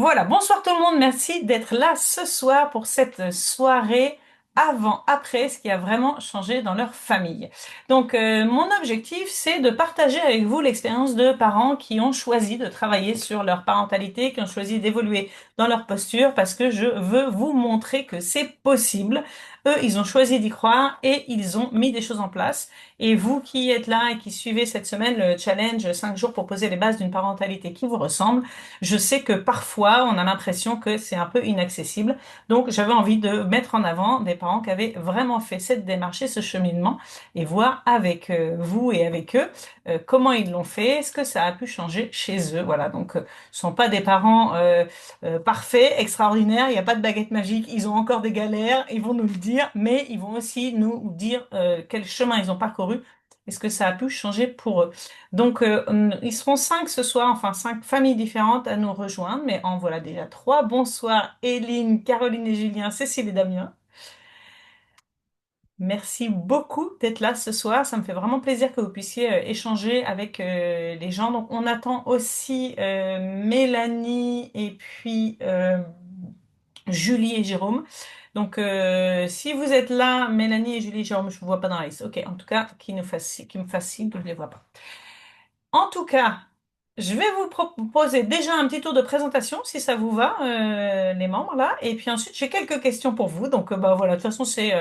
Voilà, bonsoir tout le monde, merci d'être là ce soir pour cette soirée avant-après, ce qui a vraiment changé dans leur famille. Donc, mon objectif, c'est de partager avec vous l'expérience de parents qui ont choisi de travailler sur leur parentalité, qui ont choisi d'évoluer dans leur posture, parce que je veux vous montrer que c'est possible. Eux, ils ont choisi d'y croire et ils ont mis des choses en place. Et vous qui êtes là et qui suivez cette semaine le challenge 5 jours pour poser les bases d'une parentalité qui vous ressemble, je sais que parfois, on a l'impression que c'est un peu inaccessible. Donc, j'avais envie de mettre en avant des parents qui avaient vraiment fait cette démarche et ce cheminement et voir avec vous et avec eux comment ils l'ont fait, ce que ça a pu changer chez eux. Voilà, donc ce sont pas des parents parfaits, extraordinaires, il n'y a pas de baguette magique, ils ont encore des galères, ils vont nous le dire, mais ils vont aussi nous dire quel chemin ils ont parcouru et ce que ça a pu changer pour eux. Donc, ils seront 5 ce soir, enfin 5 familles différentes à nous rejoindre, mais en voilà déjà 3. Bonsoir, Éline, Caroline et Julien, Cécile et Damien. Merci beaucoup d'être là ce soir. Ça me fait vraiment plaisir que vous puissiez échanger avec les gens. Donc, on attend aussi Mélanie et puis Julie et Jérôme. Donc, si vous êtes là, Mélanie et Julie et Jérôme, je ne vous vois pas dans la liste. Ok, en tout cas, qui me fasse signe que je ne les vois pas. En tout cas, je vais vous proposer déjà un petit tour de présentation, si ça vous va, les membres là. Et puis ensuite, j'ai quelques questions pour vous. Donc, bah voilà, de toute façon, c'est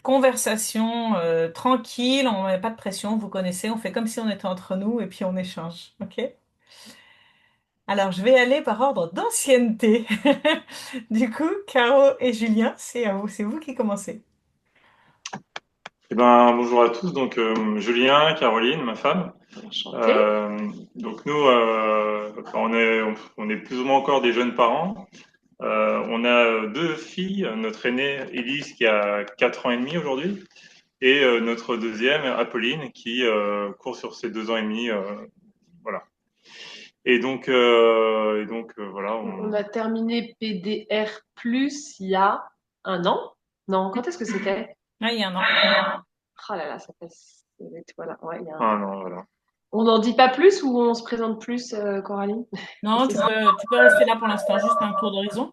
conversation tranquille, on met pas de pression, vous connaissez, on fait comme si on était entre nous et puis on échange. OK? Alors, je vais aller par ordre d'ancienneté. Du coup, Caro et Julien, c'est à vous, c'est vous qui commencez. Bonjour à tous. Julien, Caroline, ma femme. Enchantée. Donc nous, on est plus ou moins encore des jeunes parents. On a deux filles. Notre aînée, Élise, qui a 4 ans et demi aujourd'hui, et notre deuxième, Apolline, qui court sur ses 2 ans et demi. Voilà. Voilà. On a terminé PDR plus il y a un an. Non, quand est-ce que c'était? Ah, il y a un an. Oh là là, ça passe vite. Voilà, ouais, il y a un Ah an. non, voilà. On n'en dit pas plus ou on se présente plus, Coralie? Non, tu peux rester là pour l'instant, juste un tour d'horizon.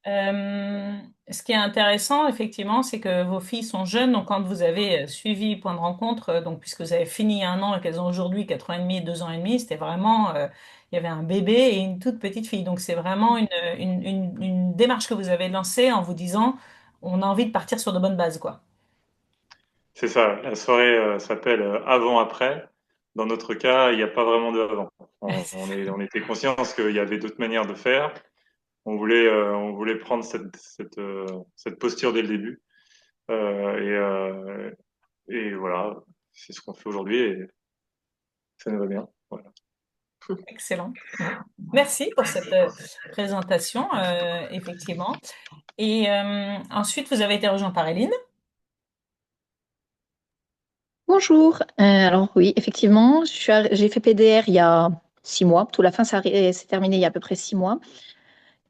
Ce qui est intéressant, effectivement, c'est que vos filles sont jeunes. Donc, quand vous avez suivi Point de rencontre, donc puisque vous avez fini il y a un an et qu'elles ont aujourd'hui 4 ans et demi et 2 ans et demi, c'était vraiment, il y avait un bébé et une toute petite fille. Donc, c'est vraiment une démarche que vous avez lancée en vous disant, on a envie de partir sur de bonnes bases, quoi. C'est ça. La soirée s'appelle avant-après. Dans notre cas, il n'y a pas vraiment de avant. On était conscients qu'il y avait d'autres manières de faire. On voulait prendre cette posture dès le début. Euh, et, euh, et voilà, c'est ce qu'on fait aujourd'hui et ça nous va bien. Voilà. Excellent. Merci pour cette présentation, effectivement. Et ensuite, vous avez été rejoint par Éline. Bonjour. Alors oui, effectivement, j'ai fait PDR il y a 6 mois. Tout la fin, s'est terminé il y a à peu près 6 mois.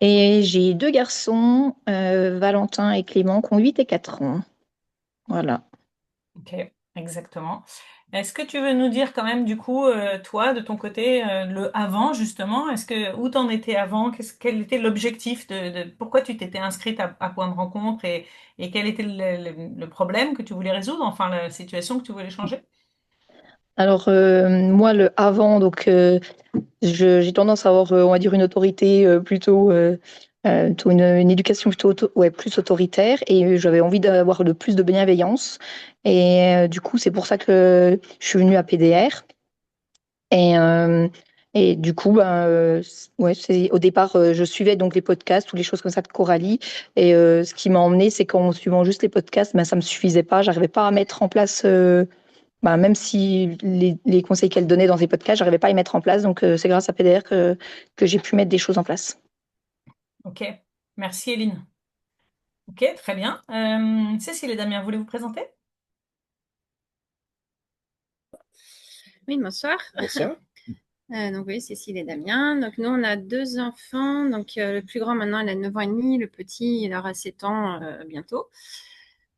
Et j'ai deux garçons, Valentin et Clément, qui ont 8 et 4 ans. Voilà. Ok, exactement. Est-ce que tu veux nous dire quand même, du coup, toi, de ton côté, le avant, justement, où t'en étais avant, quel était l'objectif pourquoi tu t'étais inscrite à Point de rencontre et quel était le problème que tu voulais résoudre, enfin, la situation que tu voulais changer? Alors moi, le avant, donc j'ai tendance à avoir, on va dire, une autorité plutôt une éducation plutôt ouais, plus autoritaire et j'avais envie d'avoir de plus de bienveillance. Et du coup, c'est pour ça que je suis venue à PDR. Et, euh, et du coup, ouais, au départ, je suivais donc les podcasts ou les choses comme ça de Coralie. Et ce qui m'a emmené, c'est qu'en suivant juste les podcasts, ça me suffisait pas. J'arrivais pas à mettre en place, même si les conseils qu'elle donnait dans ses podcasts, j'arrivais pas à les mettre en place. Donc, c'est grâce à PDR que j'ai pu mettre des choses en place. Ok, merci Eline. Ok, très bien. Cécile et Damien, voulez vous présenter? Oui, bonsoir. Bonsoir. Donc oui, Cécile et Damien. Donc nous, on a deux enfants. Donc le plus grand maintenant, il a 9 ans et demi. Le petit, il aura 7 ans bientôt.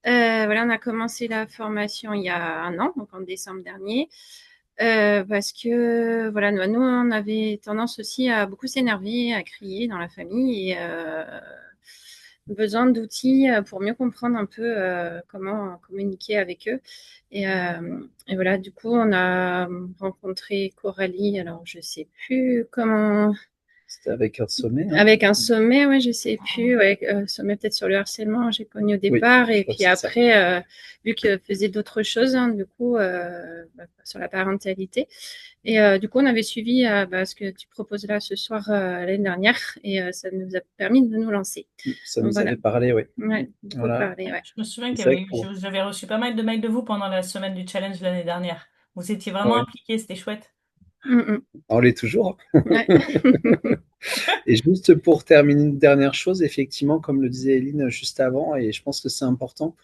Voilà, on a commencé la formation il y a un an, donc en décembre dernier. Parce que voilà, nous on avait tendance aussi à beaucoup s'énerver, à crier dans la famille et besoin d'outils pour mieux comprendre un peu comment communiquer avec eux. Et voilà, du coup, on a rencontré Coralie. Alors, je sais plus comment. C'était avec un sommet, hein? Avec un sommet, ouais, je sais plus. Ouais, sommet peut-être sur le harcèlement, j'ai connu au Oui, départ. je Et crois que puis c'est ça. après, vu qu'elle faisait d'autres choses, hein, du coup, sur la parentalité. Et du coup, on avait suivi ce que tu proposes là ce soir l'année dernière. Et ça nous a permis de nous lancer. Ça Donc nous voilà. avait parlé, oui. Ouais, beaucoup Voilà. parlé, ouais. Je me souviens Et qu'il y c'est vrai avait que pour... j'avais reçu pas mal de mails de vous pendant la semaine du challenge l'année dernière. Vous étiez vraiment Ouais. impliqués, c'était chouette. Mm, On l'est toujours, hein. mm. Ouais. Et juste pour terminer une dernière chose, effectivement, comme le disait Eline juste avant, et je pense que c'est important,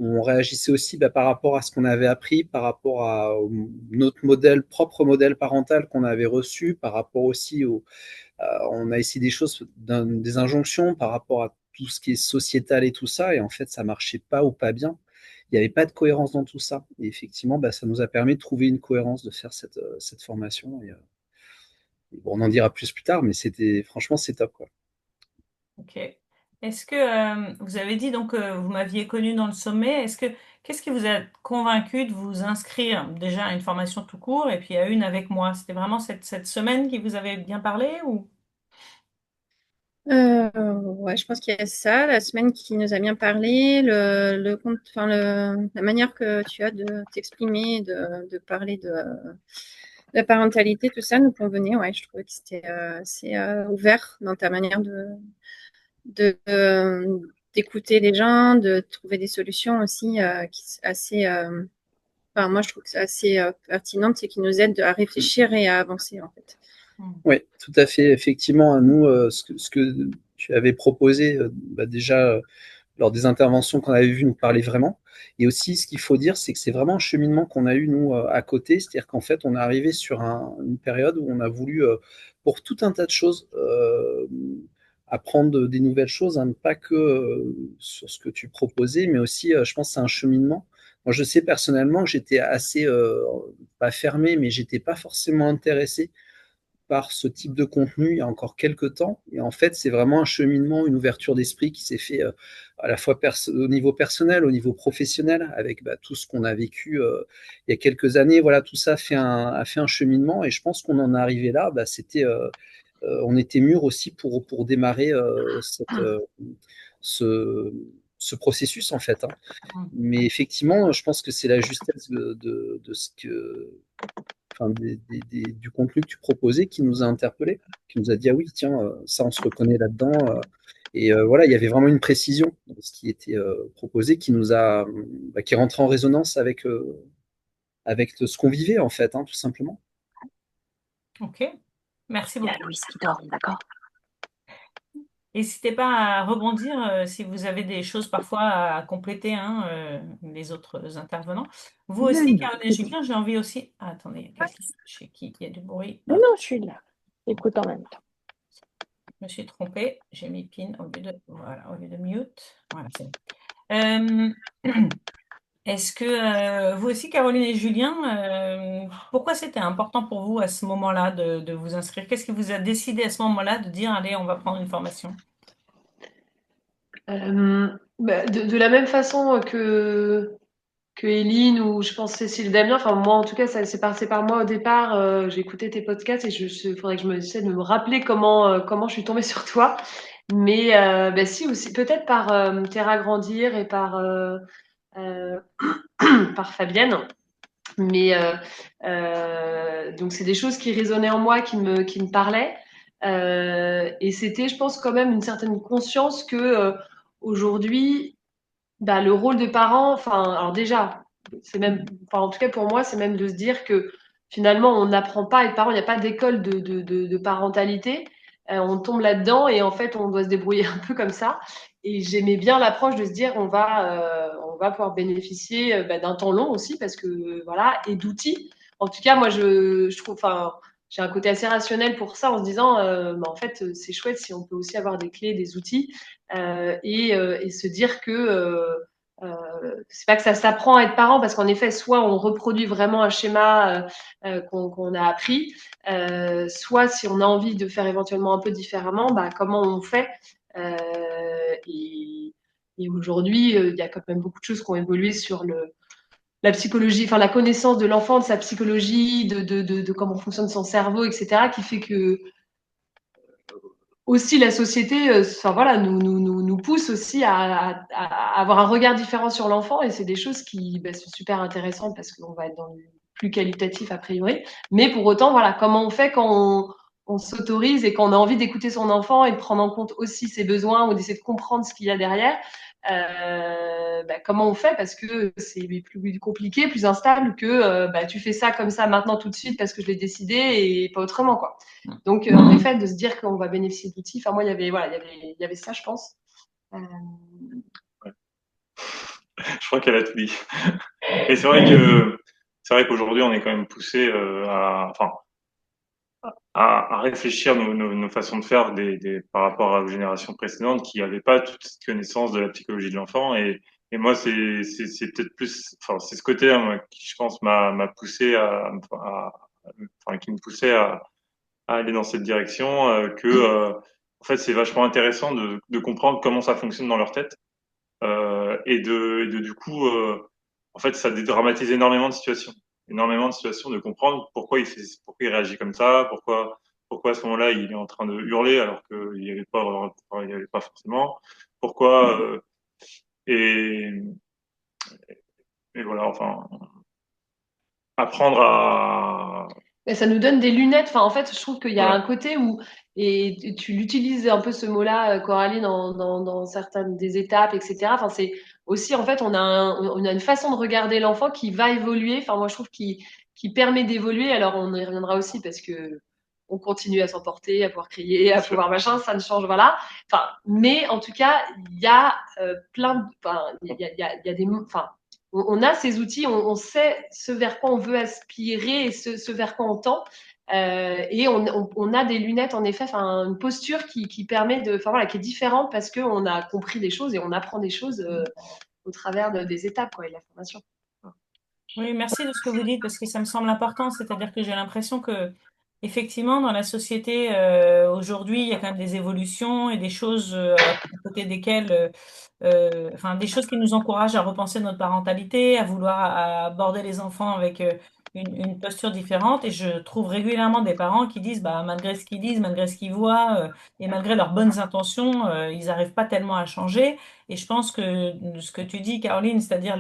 on réagissait aussi par rapport à ce qu'on avait appris, par rapport à notre modèle, propre modèle parental qu'on avait reçu, par rapport aussi au, on a essayé des choses, des injonctions par rapport à tout ce qui est sociétal et tout ça, et en fait, ça marchait pas ou pas bien. Il n'y avait pas de cohérence dans tout ça. Et effectivement, ça nous a permis de trouver une cohérence, de faire cette formation. Et bon, on en dira plus tard, mais franchement, c'est top, quoi. Ok. Est-ce que vous avez dit donc vous m'aviez connu dans le sommet. Qu'est-ce qui vous a convaincu de vous inscrire déjà à une formation tout court et puis à une avec moi? C'était vraiment cette semaine qui vous avait bien parlé ou? Ouais, je pense qu'il y a ça, la semaine qui nous a bien parlé, la manière que tu as de t'exprimer, de parler de la parentalité, tout ça nous convenait. Ouais, je trouvais que c'était assez ouvert dans ta manière de, d'écouter les gens, de trouver des solutions aussi assez. Enfin, moi, je trouve que c'est assez pertinente et qui nous aide à réfléchir et à avancer en fait. Hmm. Oui, tout à fait. Effectivement, nous, ce que tu avais proposé déjà lors des interventions qu'on avait vues nous parlait vraiment. Et aussi, ce qu'il faut dire, c'est que c'est vraiment un cheminement qu'on a eu, nous, à côté. C'est-à-dire qu'en fait, on est arrivé sur une période où on a voulu, pour tout un tas de choses, apprendre des nouvelles choses, hein, pas que sur ce que tu proposais, mais aussi, je pense, que c'est un cheminement. Moi, je sais personnellement que j'étais assez, pas fermé, mais j'étais pas forcément intéressé par ce type de contenu il y a encore quelques temps. Et en fait, c'est vraiment un cheminement, une ouverture d'esprit qui s'est fait à la fois au niveau personnel, au niveau professionnel, avec tout ce qu'on a vécu il y a quelques années. Voilà, tout ça a fait un cheminement. Et je pense qu'on en est arrivé là. On était mûr aussi pour démarrer ce, ce processus, en fait, hein. Hmm. Mais effectivement, je pense que c'est la justesse de ce que, enfin, du contenu que tu proposais qui nous a interpellés, qui nous a dit ah oui, tiens, ça on se reconnaît là-dedans. Et voilà, il y avait vraiment une précision dans ce qui était proposé qui rentrait en résonance avec ce qu'on vivait en fait, hein, tout simplement. Ok. Merci Il y a beaucoup. Louise qui dort, d'accord? N'hésitez pas à rebondir si vous avez des choses parfois à compléter, hein, les autres intervenants. Vous aussi, Caroline et Julien, j'ai envie aussi. Ah, attendez, il y a quelqu'un chez qui il y a du bruit. Non, non, je suis là. Écoute en même temps. Je me suis trompée. J'ai mis pin voilà, au lieu de mute. Voilà, c'est bon. Est-ce que vous aussi, Caroline et Julien, pourquoi c'était important pour vous à ce moment-là de vous inscrire? Qu'est-ce qui vous a décidé à ce moment-là de dire, allez, on va prendre une formation? De la même façon que Eline ou je pense Cécile Damien, enfin moi en tout cas ça s'est passé par moi au départ, j'ai écouté tes podcasts et il faudrait que j'essaie de me rappeler comment je suis tombée sur toi. Mais si aussi peut-être par Terra Grandir et euh, par Fabienne. Mais donc c'est des choses qui résonnaient en moi, qui me parlaient. Et c'était, je pense, quand même une certaine conscience que aujourd'hui, le rôle de parent, enfin, alors déjà, c'est même, enfin, en tout cas pour moi, c'est même de se dire que finalement, on n'apprend pas à être parent, il n'y a pas d'école de parentalité. On tombe là-dedans et en fait, on doit se débrouiller un peu comme ça. Et j'aimais bien l'approche de se dire, on va pouvoir bénéficier d'un temps long aussi parce que voilà, et d'outils. En tout cas, moi, je trouve, enfin, j'ai un côté assez rationnel pour ça en se disant, en fait, c'est chouette si on peut aussi avoir des clés, des outils et se dire que c'est pas que ça s'apprend à être parent, parce qu'en effet, soit on reproduit vraiment un schéma qu'on a appris, soit si on a envie de faire éventuellement un peu différemment, bah, comment on fait euh, et, et aujourd'hui, il y a quand même beaucoup de choses qui ont évolué sur la psychologie, enfin la connaissance de l'enfant, de sa psychologie, de comment fonctionne son cerveau, etc., qui fait que aussi la société, enfin voilà, nous pousse aussi à avoir un regard différent sur l'enfant, et c'est des choses qui sont super intéressantes parce qu'on va être dans le plus qualitatif a priori. Mais pour autant, voilà, comment on fait quand on s'autorise et qu'on a envie d'écouter son enfant et de prendre en compte aussi ses besoins ou d'essayer de comprendre ce qu'il y a derrière. Comment on fait, parce que c'est plus compliqué, plus instable que tu fais ça comme ça maintenant tout de suite parce que je l'ai décidé et pas autrement, quoi. Donc en effet, de se dire qu'on va bénéficier d'outils. Enfin moi il y avait ça, je pense. Je crois qu'elle a tout dit. Et c'est vrai qu'aujourd'hui, on est quand même poussé à réfléchir nos façons de faire par rapport aux générations précédentes qui n'avaient pas toute cette connaissance de la psychologie de l'enfant. Et moi, c'est peut-être plus, enfin, c'est ce côté-là, moi, qui, je pense, m'a poussé enfin, qui me poussait à aller dans cette direction, en fait, c'est vachement intéressant de comprendre comment ça fonctionne dans leur tête, du coup, en fait, ça dédramatise énormément de situations, de comprendre pourquoi il réagit comme ça, pourquoi à ce moment-là il est en train de hurler alors qu'il n'y avait pas, enfin, il y avait pas forcément, pourquoi, et, et voilà, enfin, apprendre à, Et ça nous donne des lunettes. Enfin, en fait, je trouve qu'il y a un voilà, côté où, et tu l'utilises un peu ce mot-là, Coralie, dans certaines des étapes, etc. Enfin, c'est aussi, en fait, on a une façon de regarder l'enfant qui va évoluer. Enfin, moi, je trouve qui permet d'évoluer. Alors, on y reviendra aussi parce que on continue à s'emporter, à pouvoir crier, bien à sûr. pouvoir machin, ça ne change, voilà. Enfin, mais en tout cas, il y a plein de, enfin, il y a des, enfin, on a ces outils, on sait ce vers quoi on veut aspirer et ce vers quoi on tend. Et on a des lunettes, en effet, une posture qui permet enfin voilà, qui est différente parce qu'on a compris des choses et on apprend des choses au travers des étapes, quoi, et de la formation. Oui, merci de ce que vous dites parce que ça me semble important. C'est-à-dire que j'ai l'impression que, effectivement, dans la société aujourd'hui, il y a quand même des évolutions et des choses à côté desquelles, enfin, des choses qui nous encouragent à repenser notre parentalité, à vouloir aborder les enfants avec une posture différente. Et je trouve régulièrement des parents qui disent, bah, malgré ce qu'ils disent, malgré ce qu'ils voient et malgré leurs bonnes intentions, ils n'arrivent pas tellement à changer. Et je pense que ce que tu dis, Caroline, c'est-à-dire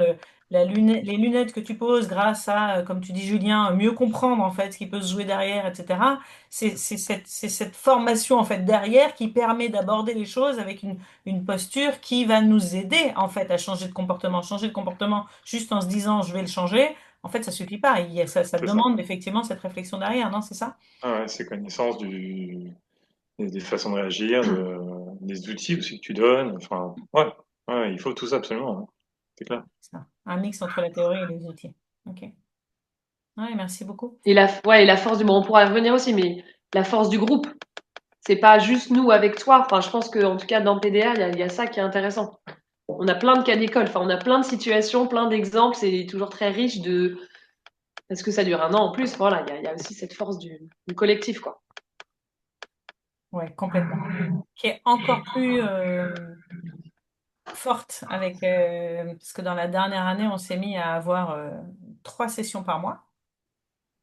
les lunettes que tu poses grâce à, comme tu dis Julien, mieux comprendre en fait ce qui peut se jouer derrière, etc. C'est cette formation en fait derrière qui permet d'aborder les choses avec une posture qui va nous aider en fait à changer de comportement. Changer de comportement juste en se disant je vais le changer, en fait ça suffit pas. Ça C'est ça. demande effectivement cette réflexion derrière, non? C'est ça? Ah ouais, c'est connaissance des façons de réagir, des outils aussi que tu donnes. Enfin, ouais, ouais, il faut tout ça absolument, hein. C'est clair. C'est ça. Un mix entre la théorie et les outils. Ok. Ouais, merci beaucoup. Et la force bon, on pourra y revenir aussi, mais la force du groupe, c'est pas juste nous avec toi. Enfin, je pense qu'en tout cas, dans PDA, il y a ça qui est intéressant. On a plein de cas d'école, enfin, on a plein de situations, plein d'exemples, c'est toujours très riche parce que ça dure un an en plus. Voilà, il y a aussi cette force du collectif, quoi. Ouais, complètement. Qui est encore plus forte avec parce que dans la dernière année, on s'est mis à avoir 3 sessions par mois.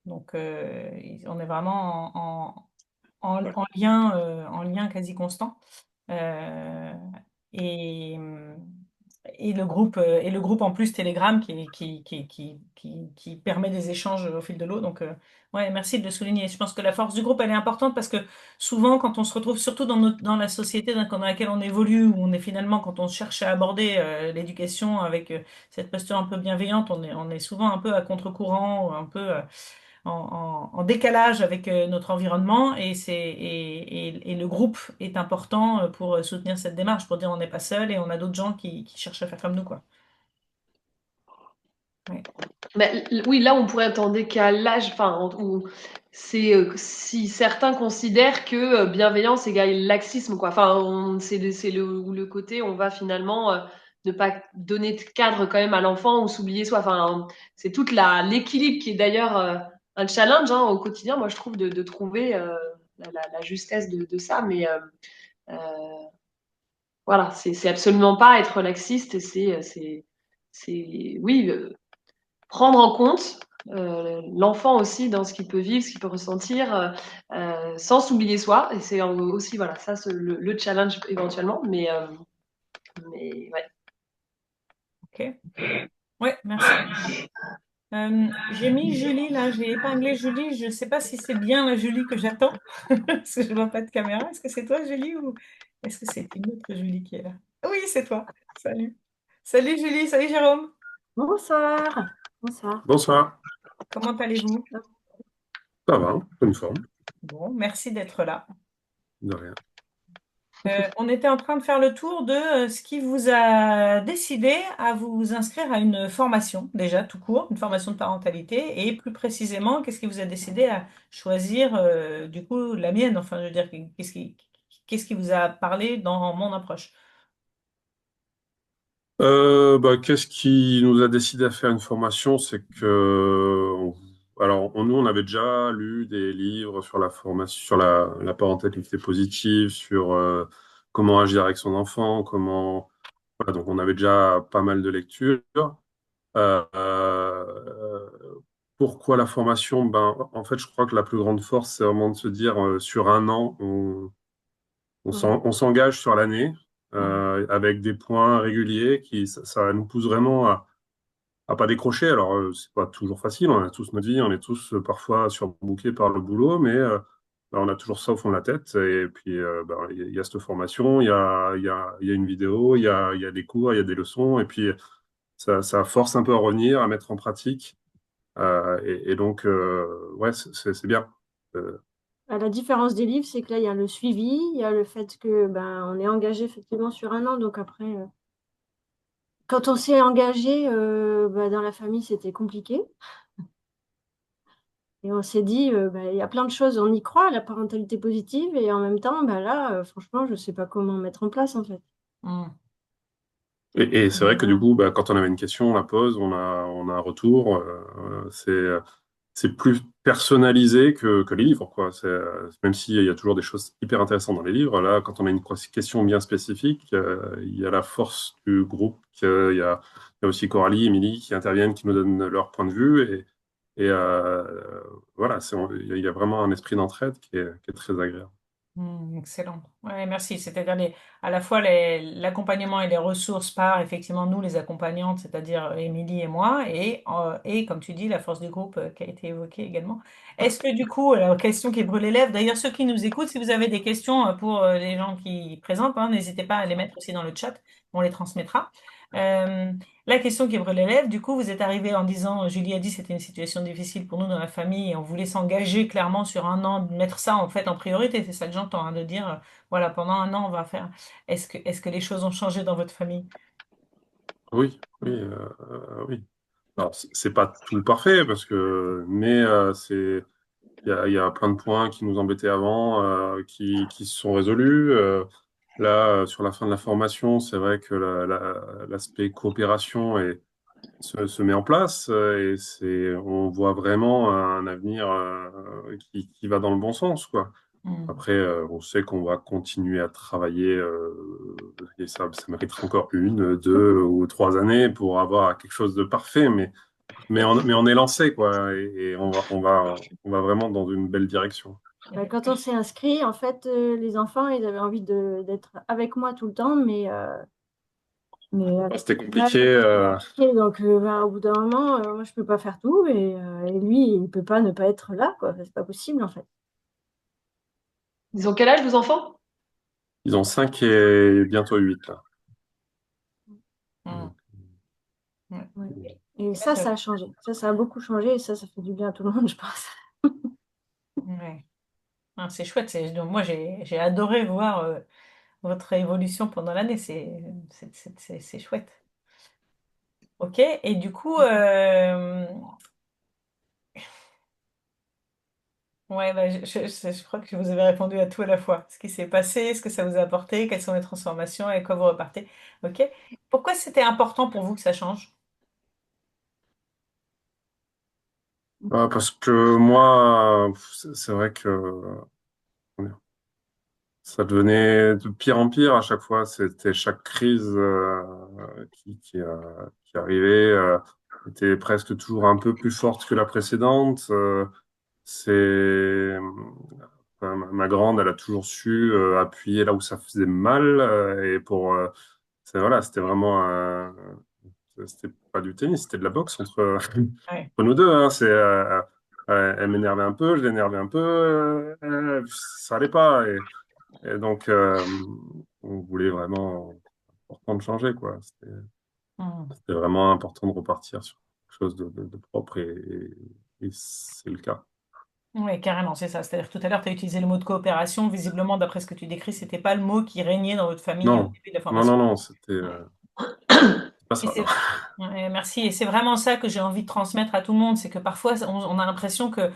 Donc, on est vraiment Ouais. en lien quasi constant. Euh, et, et le groupe en plus Telegram qui permet des échanges au fil de l'eau. Donc, ouais, merci de le souligner. Je pense que la force du groupe, elle est importante parce que souvent, quand on se retrouve, surtout dans la société dans laquelle on évolue, où on est finalement, quand on cherche à aborder l'éducation avec cette posture un peu bienveillante, on est souvent un peu à contre-courant, ou un peu en décalage avec notre environnement et le groupe est important pour soutenir cette démarche, pour dire on n'est pas seul et on a d'autres gens qui cherchent à faire comme nous, quoi. Ouais. Oui, là, on pourrait être en décalage, enfin, où c'est si certains considèrent que bienveillance égale laxisme, quoi. Enfin, c'est le côté, on va finalement de pas donner de cadre quand même à l'enfant ou s'oublier soi. Enfin, c'est toute l'équilibre qui est d'ailleurs un challenge hein, au quotidien, moi je trouve, de trouver la justesse de ça. Mais euh, voilà, c'est absolument pas être laxiste, c'est oui, prendre en compte l'enfant aussi dans ce qu'il peut vivre, ce qu'il peut ressentir, sans s'oublier soi. Et c'est aussi, voilà, ça, le challenge éventuellement. Mais ouais. Ok. Ouais, merci. J'ai mis Julie là, j'ai épinglé Julie. Je ne sais pas si c'est bien la Julie que j'attends, parce que je ne vois pas de caméra. Est-ce que c'est toi, Julie, ou est-ce que c'est une autre Julie qui est là? Oui, c'est toi. Salut. Salut Julie, salut Jérôme. Bonsoir. Bonsoir. Bonsoir, Comment allez-vous? ça va, bonne forme, Bon, merci d'être là. de rien. On était en train de faire le tour de ce qui vous a décidé à vous inscrire à une formation, déjà tout court, une formation de parentalité, et plus précisément, qu'est-ce qui vous a décidé à choisir du coup la mienne, enfin je veux dire, qu'est-ce qui vous a parlé dans mon approche? Qu'est-ce qui nous a décidé à faire une formation? C'est que, nous, on avait déjà lu des livres sur la formation, sur la parentalité positive, sur comment agir avec son enfant, voilà, donc on avait déjà pas mal de lectures. Euh, euh, Pourquoi la formation? Ben, en fait, je crois que la plus grande force, c'est vraiment de se dire, sur un an, on s'engage sur l'année Mm. avec des points réguliers ça nous pousse vraiment à pas décrocher. Alors, c'est pas toujours facile, on a tous notre vie, on est tous parfois surbookés par le boulot, mais on a toujours ça au fond de la tête. Et puis, il y a cette formation, il y a une vidéo, il y a des cours, il y a des leçons, et puis ça force un peu à revenir, à mettre en pratique. Et donc, ouais, c'est bien. Euh, La différence des livres, c'est que là, il y a le suivi, il y a le fait que on est engagé effectivement sur un an. Donc après, quand on s'est engagé dans la famille, c'était compliqué. Et on s'est dit, il y a plein de choses, on y croit, à la parentalité positive, et en même temps, là, franchement, je ne sais pas comment mettre en place en fait. Mm. et c'est vrai que du coup, quand on avait une question, on la pose, on a un retour. C'est plus personnalisé que les livres, quoi. Même s'il y a toujours des choses hyper intéressantes dans les livres, là, quand on a une question bien spécifique, il y a la force du groupe, il y a aussi Coralie, Émilie qui interviennent, qui nous donnent leur point de vue. Voilà, il y a vraiment un esprit d'entraide qui est très agréable. Excellent. Ouais, merci. C'est-à-dire à la fois l'accompagnement et les ressources par effectivement nous les accompagnantes, c'est-à-dire Émilie et moi, et comme tu dis, la force du groupe qui a été évoquée également. Est-ce que du coup, la question qui brûle les lèvres, d'ailleurs ceux qui nous écoutent, si vous avez des questions pour les gens qui présentent, hein, n'hésitez pas à les mettre aussi dans le chat, on les transmettra. Euh, la question qui brûle les lèvres, du coup, vous êtes arrivé en disant, Julie a dit, c'était une situation difficile pour nous dans la famille et on voulait s'engager clairement sur un an, de mettre ça en fait en priorité, c'est ça que j'entends, hein, de dire, voilà, pendant un an, on va faire. Est-ce que les choses ont changé dans votre famille? Oui, oui, oui. Alors, c'est pas tout parfait mais il y a plein de points qui nous embêtaient avant, qui se sont résolus. Là, sur la fin de la formation, c'est vrai que l'aspect coopération se met en place on voit vraiment un avenir qui va dans le bon sens, quoi. Hmm. Après, on sait qu'on va continuer à travailler et ça mériterait encore une, deux ou trois années pour avoir quelque chose de parfait, mais on est lancé, quoi, et on va vraiment dans une belle direction. Quand on s'est inscrit, en fait, les enfants, ils avaient envie d'être avec moi tout le temps, mais C'était là, compliqué. c'était compliqué. Donc, au bout d'un moment, moi, je peux pas faire tout, et lui, il peut pas ne pas être là, quoi. C'est pas possible, en fait. Ils ont quel âge, vos enfants? Ils ont 5 et bientôt 8 là. Hmm. Ouais. Ouais. Et ça a changé. Ça a beaucoup changé, et ça fait du bien à tout le monde, je pense. Ouais. Ah, c'est chouette. Donc, moi, j'ai adoré voir votre évolution pendant l'année. C'est chouette. Ok. Et du coup, Ouais, bah, je crois que vous avez répondu à tout à la fois. Ce qui s'est passé, ce que ça vous a apporté, quelles sont les transformations et à quoi vous repartez. OK? Pourquoi c'était important pour vous que ça change? Parce que moi, c'est vrai que ça devenait de pire en pire à chaque fois. C'était chaque crise qui arrivait était presque toujours un peu plus forte que la précédente. C'est ma grande, elle a toujours su appuyer là où ça faisait mal et c'est voilà, c'était vraiment c'était pas du tennis, c'était de la boxe Ouais. entre nous deux. Hein. Elle m'énervait un peu, je l'énervais un peu, ça allait pas. Et donc, on voulait vraiment important de changer, quoi. Hmm. C'était vraiment important de repartir sur quelque chose de propre et c'est le cas. Oui, carrément, c'est ça. C'est-à-dire que tout à l'heure, tu as utilisé le mot de coopération. Visiblement, d'après ce que tu décris, c'était pas le mot qui régnait dans votre famille au Non, début de la non, formation. non, non, c'était pas Et ça. c'est, ouais, merci. Et c'est vraiment ça que j'ai envie de transmettre à tout le monde. C'est que parfois, on a l'impression que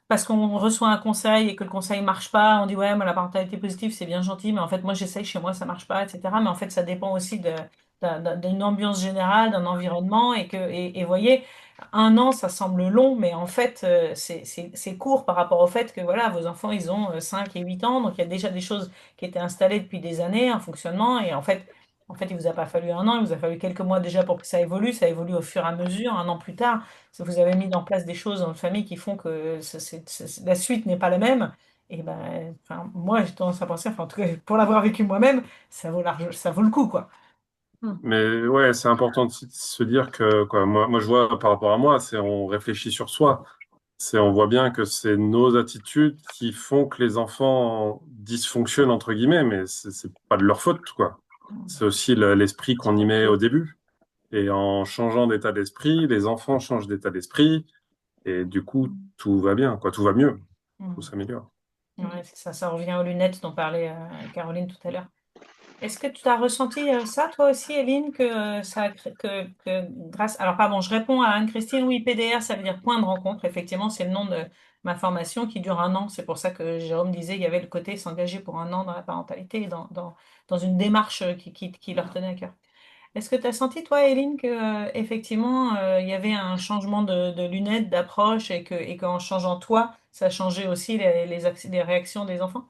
parce qu'on reçoit un conseil et que le conseil marche pas, on dit ouais, mais la parentalité positive, c'est bien gentil, mais en fait, moi, j'essaye chez moi, ça marche pas, etc. Mais en fait, ça dépend aussi d'une ambiance générale, d'un environnement et voyez, un an, ça semble long, mais en fait, c'est court par rapport au fait que voilà, vos enfants, ils ont 5 et 8 ans, donc il y a déjà des choses qui étaient installées depuis des années, un fonctionnement, et en fait, il vous a pas fallu un an, il vous a fallu quelques mois déjà pour que ça évolue au fur et à mesure, un an plus tard, si vous avez mis en place des choses dans votre famille qui font que la suite n'est pas la même, et ben, enfin, moi, j'ai tendance à penser, enfin, en tout cas, pour l'avoir vécu moi-même, ça vaut le coup, quoi. Hmm. Mais ouais, c'est important de se dire que quoi, moi je vois par rapport à moi, c'est on réfléchit sur soi. On voit bien que c'est nos attitudes qui font que les enfants dysfonctionnent entre guillemets, mais c'est pas de leur faute, quoi. C'est aussi l'esprit qu'on y met au début. Et en changeant d'état d'esprit, les enfants changent d'état d'esprit, et du coup, tout va bien, quoi, tout va mieux, tout Hmm. s'améliore. Ouais, c'est ça, ça revient aux lunettes dont parlait Caroline tout à l'heure. Est-ce que tu as ressenti ça, toi aussi, Eline, que grâce... Alors, pardon, je réponds à Anne-Christine. Oui, PDR, ça veut dire point de rencontre. Effectivement, c'est le nom de ma formation qui dure un an. C'est pour ça que Jérôme disait il y avait le côté s'engager pour un an dans la parentalité, et dans une démarche qui leur tenait à cœur. Est-ce que tu as senti, toi, Eline, que effectivement, il y avait un changement de lunettes, d'approche et qu'en changeant toi, ça changeait aussi les réactions des enfants?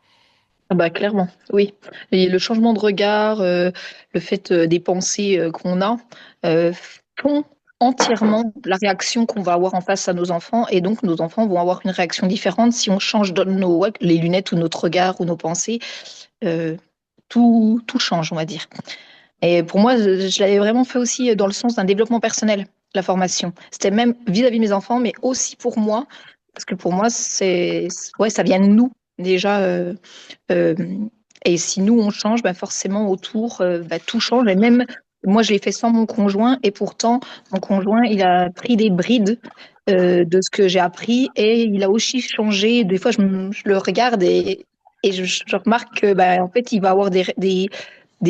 Ah bah, clairement, oui. Et le changement de regard, le fait des pensées qu'on a, euh, font entièrement la réaction qu'on va avoir en face à nos enfants. Et donc, nos enfants vont avoir une réaction différente si on change ouais, les lunettes ou notre regard ou nos pensées. euh, tout change, on va dire. Et pour moi, je l'avais vraiment fait aussi dans le sens d'un développement personnel, la formation. C'était même vis-à-vis de mes enfants, mais aussi pour moi, parce que pour moi, ouais, ça vient de nous déjà. Euh, et si nous, on change, bah forcément, autour, bah, tout change. Et même, moi, je l'ai fait sans mon conjoint, et pourtant, mon conjoint, il a pris des brides de ce que j'ai appris, et il a aussi changé. Des fois, je le regarde et je remarque que, bah, en fait, il va avoir des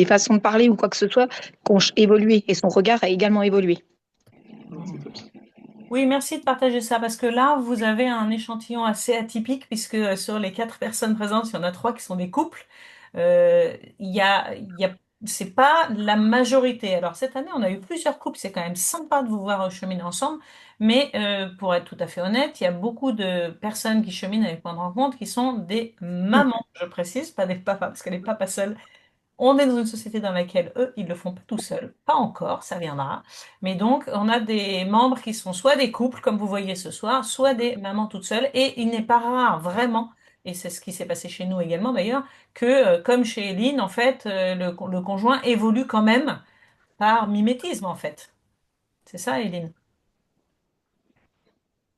façons de parler ou quoi que ce soit qui ont évolué, et son regard a également évolué. Oui, merci de partager ça parce que là, vous avez un échantillon assez atypique puisque sur les 4 personnes présentes, il y en a 3 qui sont des couples. C'est pas la majorité. Alors cette année, on a eu plusieurs couples. C'est quand même sympa de vous voir cheminer ensemble. Mais pour être tout à fait honnête, il y a beaucoup de personnes qui cheminent avec Point de Rencontre qui sont des mamans, je précise, pas des papas, parce que les papas seuls on est dans une société dans laquelle eux, ils le font pas tout seuls, pas encore, ça viendra. Mais donc, on a des membres qui sont soit des couples, comme vous voyez ce soir, soit des mamans toutes seules. Et il n'est pas rare, vraiment, et c'est ce qui s'est passé chez nous également d'ailleurs, que comme chez Eline, en fait, le conjoint évolue quand même par mimétisme, en fait. C'est ça, Eline?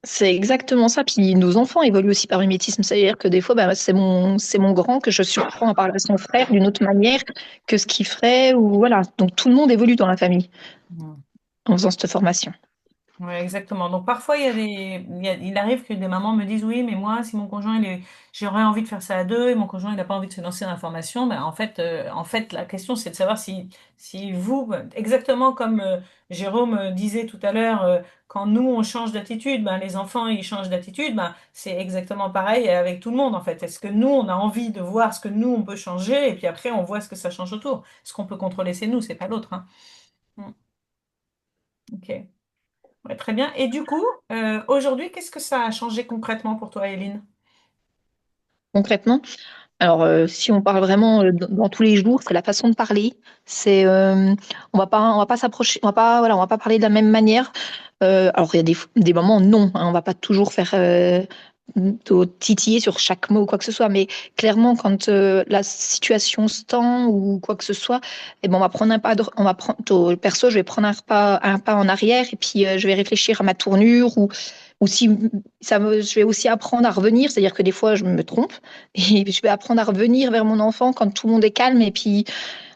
C'est exactement ça. Puis nos enfants évoluent aussi par mimétisme. C'est-à-dire que des fois, bah, c'est mon grand que je surprends à parler à son frère d'une autre manière que ce qu'il ferait. Ou voilà. Donc tout le monde évolue dans la famille Mm. en faisant cette formation. Ouais, exactement. Donc parfois il arrive que des mamans me disent oui, mais moi, si mon conjoint j'aurais envie de faire ça à deux et mon conjoint il n'a pas envie de se lancer dans la formation, ben en fait, la question c'est de savoir si vous, exactement comme Jérôme disait tout à l'heure, quand nous on change d'attitude, ben les enfants ils changent d'attitude, ben c'est exactement pareil avec tout le monde en fait. Est-ce que nous on a envie de voir ce que nous on peut changer et puis après on voit ce que ça change autour. Ce qu'on peut contrôler c'est nous, c'est pas l'autre, hein. Mm. Ok. Ouais, très bien. Et du coup, aujourd'hui, qu'est-ce que ça a changé concrètement pour toi, Éline? Concrètement, alors si on parle vraiment dans tous les jours, c'est la façon de parler. C'est on va pas s'approcher, on va pas voilà, on va pas parler de la même manière. Alors il y a des moments non, hein, on va pas toujours faire titiller sur chaque mot ou quoi que ce soit, mais clairement quand la situation se tend ou quoi que ce soit, et ben on va prendre un pas, on va prendre perso, je vais prendre un pas en arrière et puis je vais réfléchir à ma tournure ou si je vais aussi apprendre à revenir, c'est-à-dire que des fois je me trompe et je vais apprendre à revenir vers mon enfant quand tout le monde est calme et puis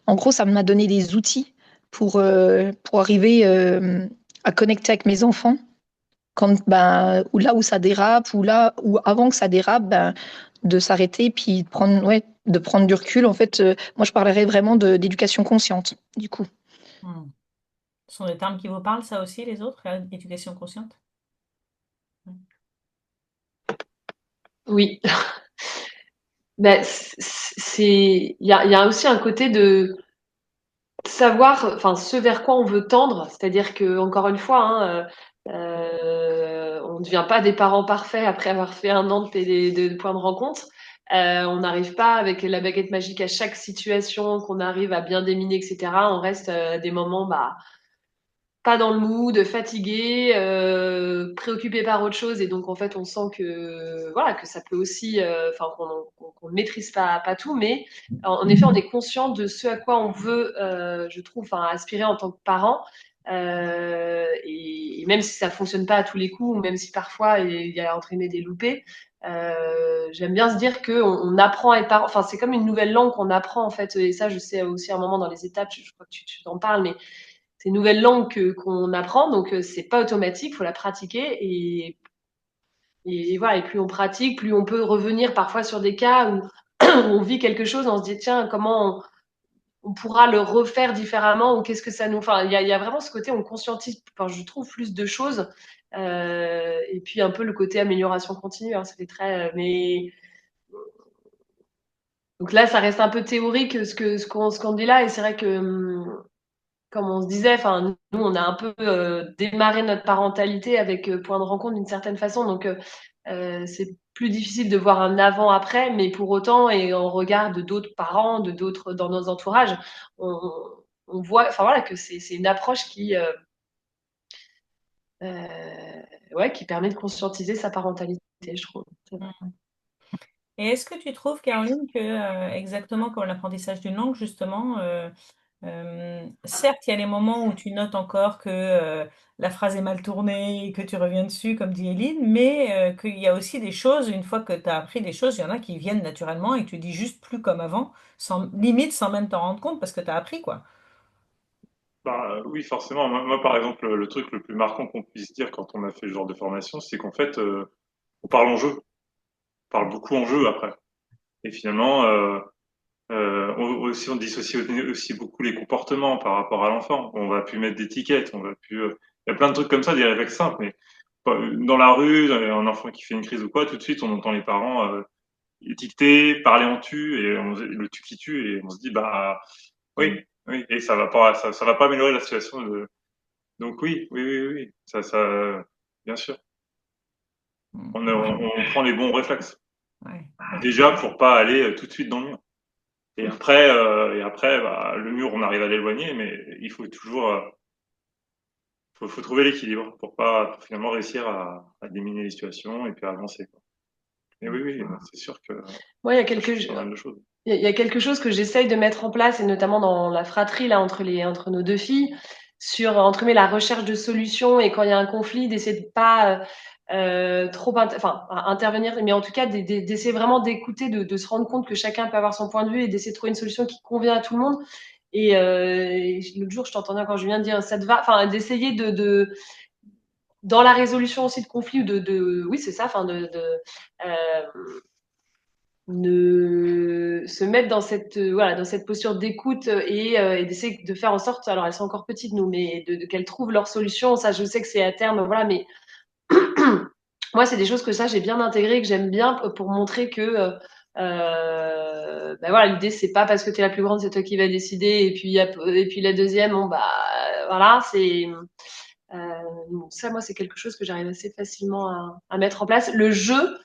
en gros ça m'a donné des outils pour arriver à connecter avec mes enfants quand ben ou là où ça dérape ou là où avant que ça dérape ben de s'arrêter puis de prendre de prendre du recul en fait moi je parlerais vraiment d'éducation consciente du coup. Hmm. Ce sont des termes qui vous parlent, ça aussi, les autres, éducation consciente? Oui. Ben, il y a aussi un côté de savoir, enfin, ce vers quoi on veut tendre. C'est-à-dire que, encore une fois, hein, on ne devient pas des parents parfaits après avoir fait un an de points de rencontre. On n'arrive pas avec la baguette magique à chaque situation qu'on arrive à bien déminer, etc. On reste à des moments, bah, pas dans le mood, fatigué, préoccupé par autre chose, et donc en fait on sent que voilà que ça peut aussi, enfin qu'on ne maîtrise pas tout, mais en effet on est conscient de ce à quoi on veut, je trouve, enfin aspirer en tant que parent, et même si ça fonctionne pas à tous les coups, ou même si parfois il y a entraîné des loupés. J'aime bien se dire que on apprend à être parent. Enfin, c'est comme une nouvelle langue qu'on apprend en fait. Et ça, je sais aussi à un moment dans les étapes. Je crois que tu t'en parles, mais c'est une nouvelle langue qu'on apprend, donc c'est pas automatique, faut la pratiquer et voilà. Et plus on pratique, plus on peut revenir parfois sur des cas où on vit quelque chose, on se dit tiens comment on pourra le refaire différemment ou qu'est-ce que ça nous. Enfin, il y a vraiment ce côté on conscientise. Enfin, je trouve plus de choses et puis un peu le côté amélioration continue. Hein, ça fait très mais donc là ça reste un peu théorique ce qu'on dit là et c'est vrai que comme on se disait, enfin, nous, on a un peu démarré notre parentalité avec point de rencontre d'une certaine façon, donc c'est plus difficile de voir un avant-après, mais pour autant, et en regard de d'autres parents, de d'autres dans nos entourages, on, on voit, enfin voilà, que c'est une approche ouais, qui permet de conscientiser sa parentalité, je trouve. C'est vrai. Hmm. Et est-ce que tu trouves, Caroline, que exactement comme l'apprentissage d'une langue, justement, certes, il y a les moments où tu notes encore que la phrase est mal tournée et que tu reviens dessus, comme dit Éline, mais qu'il y a aussi des choses, une fois que tu as appris des choses, il y en a qui viennent naturellement et que tu dis juste plus comme avant, sans limite, sans même t'en rendre compte parce que tu as appris, quoi. Bah, oui, forcément. Moi, par exemple, le truc le plus marquant qu'on puisse dire quand on a fait ce genre de formation, c'est qu'en fait, on parle en jeu. On parle beaucoup en jeu après. Et finalement, aussi, on dissocie aussi beaucoup les comportements par rapport à l'enfant. On va plus mettre d'étiquettes, on va plus. Il y a plein de trucs comme ça, des réflexes simples, mais dans la rue, un enfant qui fait une crise ou quoi, tout de suite, on entend les parents étiqueter, parler en tu, et le tu qui tue, et on se dit, bah, oui, oui, et ça va pas améliorer la situation de. Donc oui, bien sûr. Ouais, On prend les bons réflexes. ouais. Déjà pour pas aller tout de suite dans le mur. Et après, bah, le mur, on arrive à l'éloigner, mais il faut toujours, faut trouver l'équilibre pour finalement réussir à diminuer les situations et puis à avancer, quoi. Et oui, c'est sûr que Ouais, ça change pas mal de choses. il y a quelque chose que j'essaye de mettre en place, et notamment dans la fratrie là entre nos deux filles, sur entre guillemets la recherche de solutions et quand il y a un conflit, d'essayer de pas trop intervenir, mais en tout cas d'essayer vraiment d'écouter, de se rendre compte que chacun peut avoir son point de vue et d'essayer de trouver une solution qui convient à tout le monde. Et l'autre jour, je t'entendais encore Julien dire ça te va, enfin d'essayer de dans la résolution aussi de conflits ou oui, c'est ça, enfin, se mettre dans cette posture d'écoute et d'essayer de faire en sorte, alors elles sont encore petites, nous, mais qu'elles trouvent leur solution. Ça, je sais que c'est à terme, voilà, mais moi, c'est des choses que ça, j'ai bien intégré, que j'aime bien pour montrer que, ben voilà, l'idée, c'est pas parce que tu es la plus grande, c'est toi qui vas décider, et puis la deuxième, bon, bah, voilà, donc ça, moi, c'est quelque chose que j'arrive assez facilement à mettre en place. Le jeu,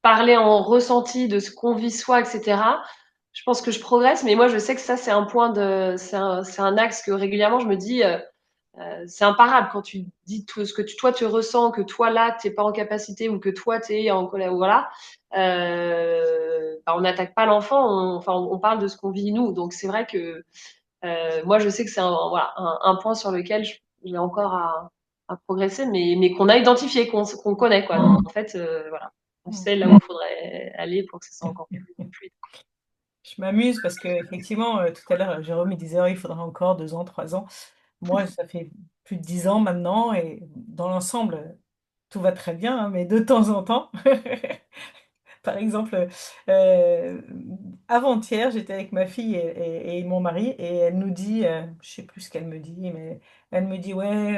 parler en ressenti de ce qu'on vit soi, etc. Je pense que je progresse, mais moi, je sais que ça, c'est un axe que régulièrement, je me dis, c'est imparable quand tu dis tout ce que toi tu ressens, que toi là t'es pas en capacité ou que toi t'es en colère, voilà. On n'attaque pas l'enfant, on parle de ce qu'on vit nous. Donc c'est vrai que moi je sais que c'est un point sur lequel j'ai encore à progresser, mais qu'on a identifié, qu'on connaît quoi. Donc, en fait, voilà, on sait là où il faudrait aller pour que ça soit encore plus fluide. Je m'amuse parce que effectivement, tout à l'heure, Jérôme il disait, oh, il faudra encore 2 ans, 3 ans. Moi, ça fait plus de 10 ans maintenant et dans l'ensemble, tout va très bien, hein, mais de temps en temps, par exemple, euh, avant-hier, j'étais avec ma fille et mon mari et elle nous dit, je sais plus ce qu'elle me dit, mais elle me dit, ouais,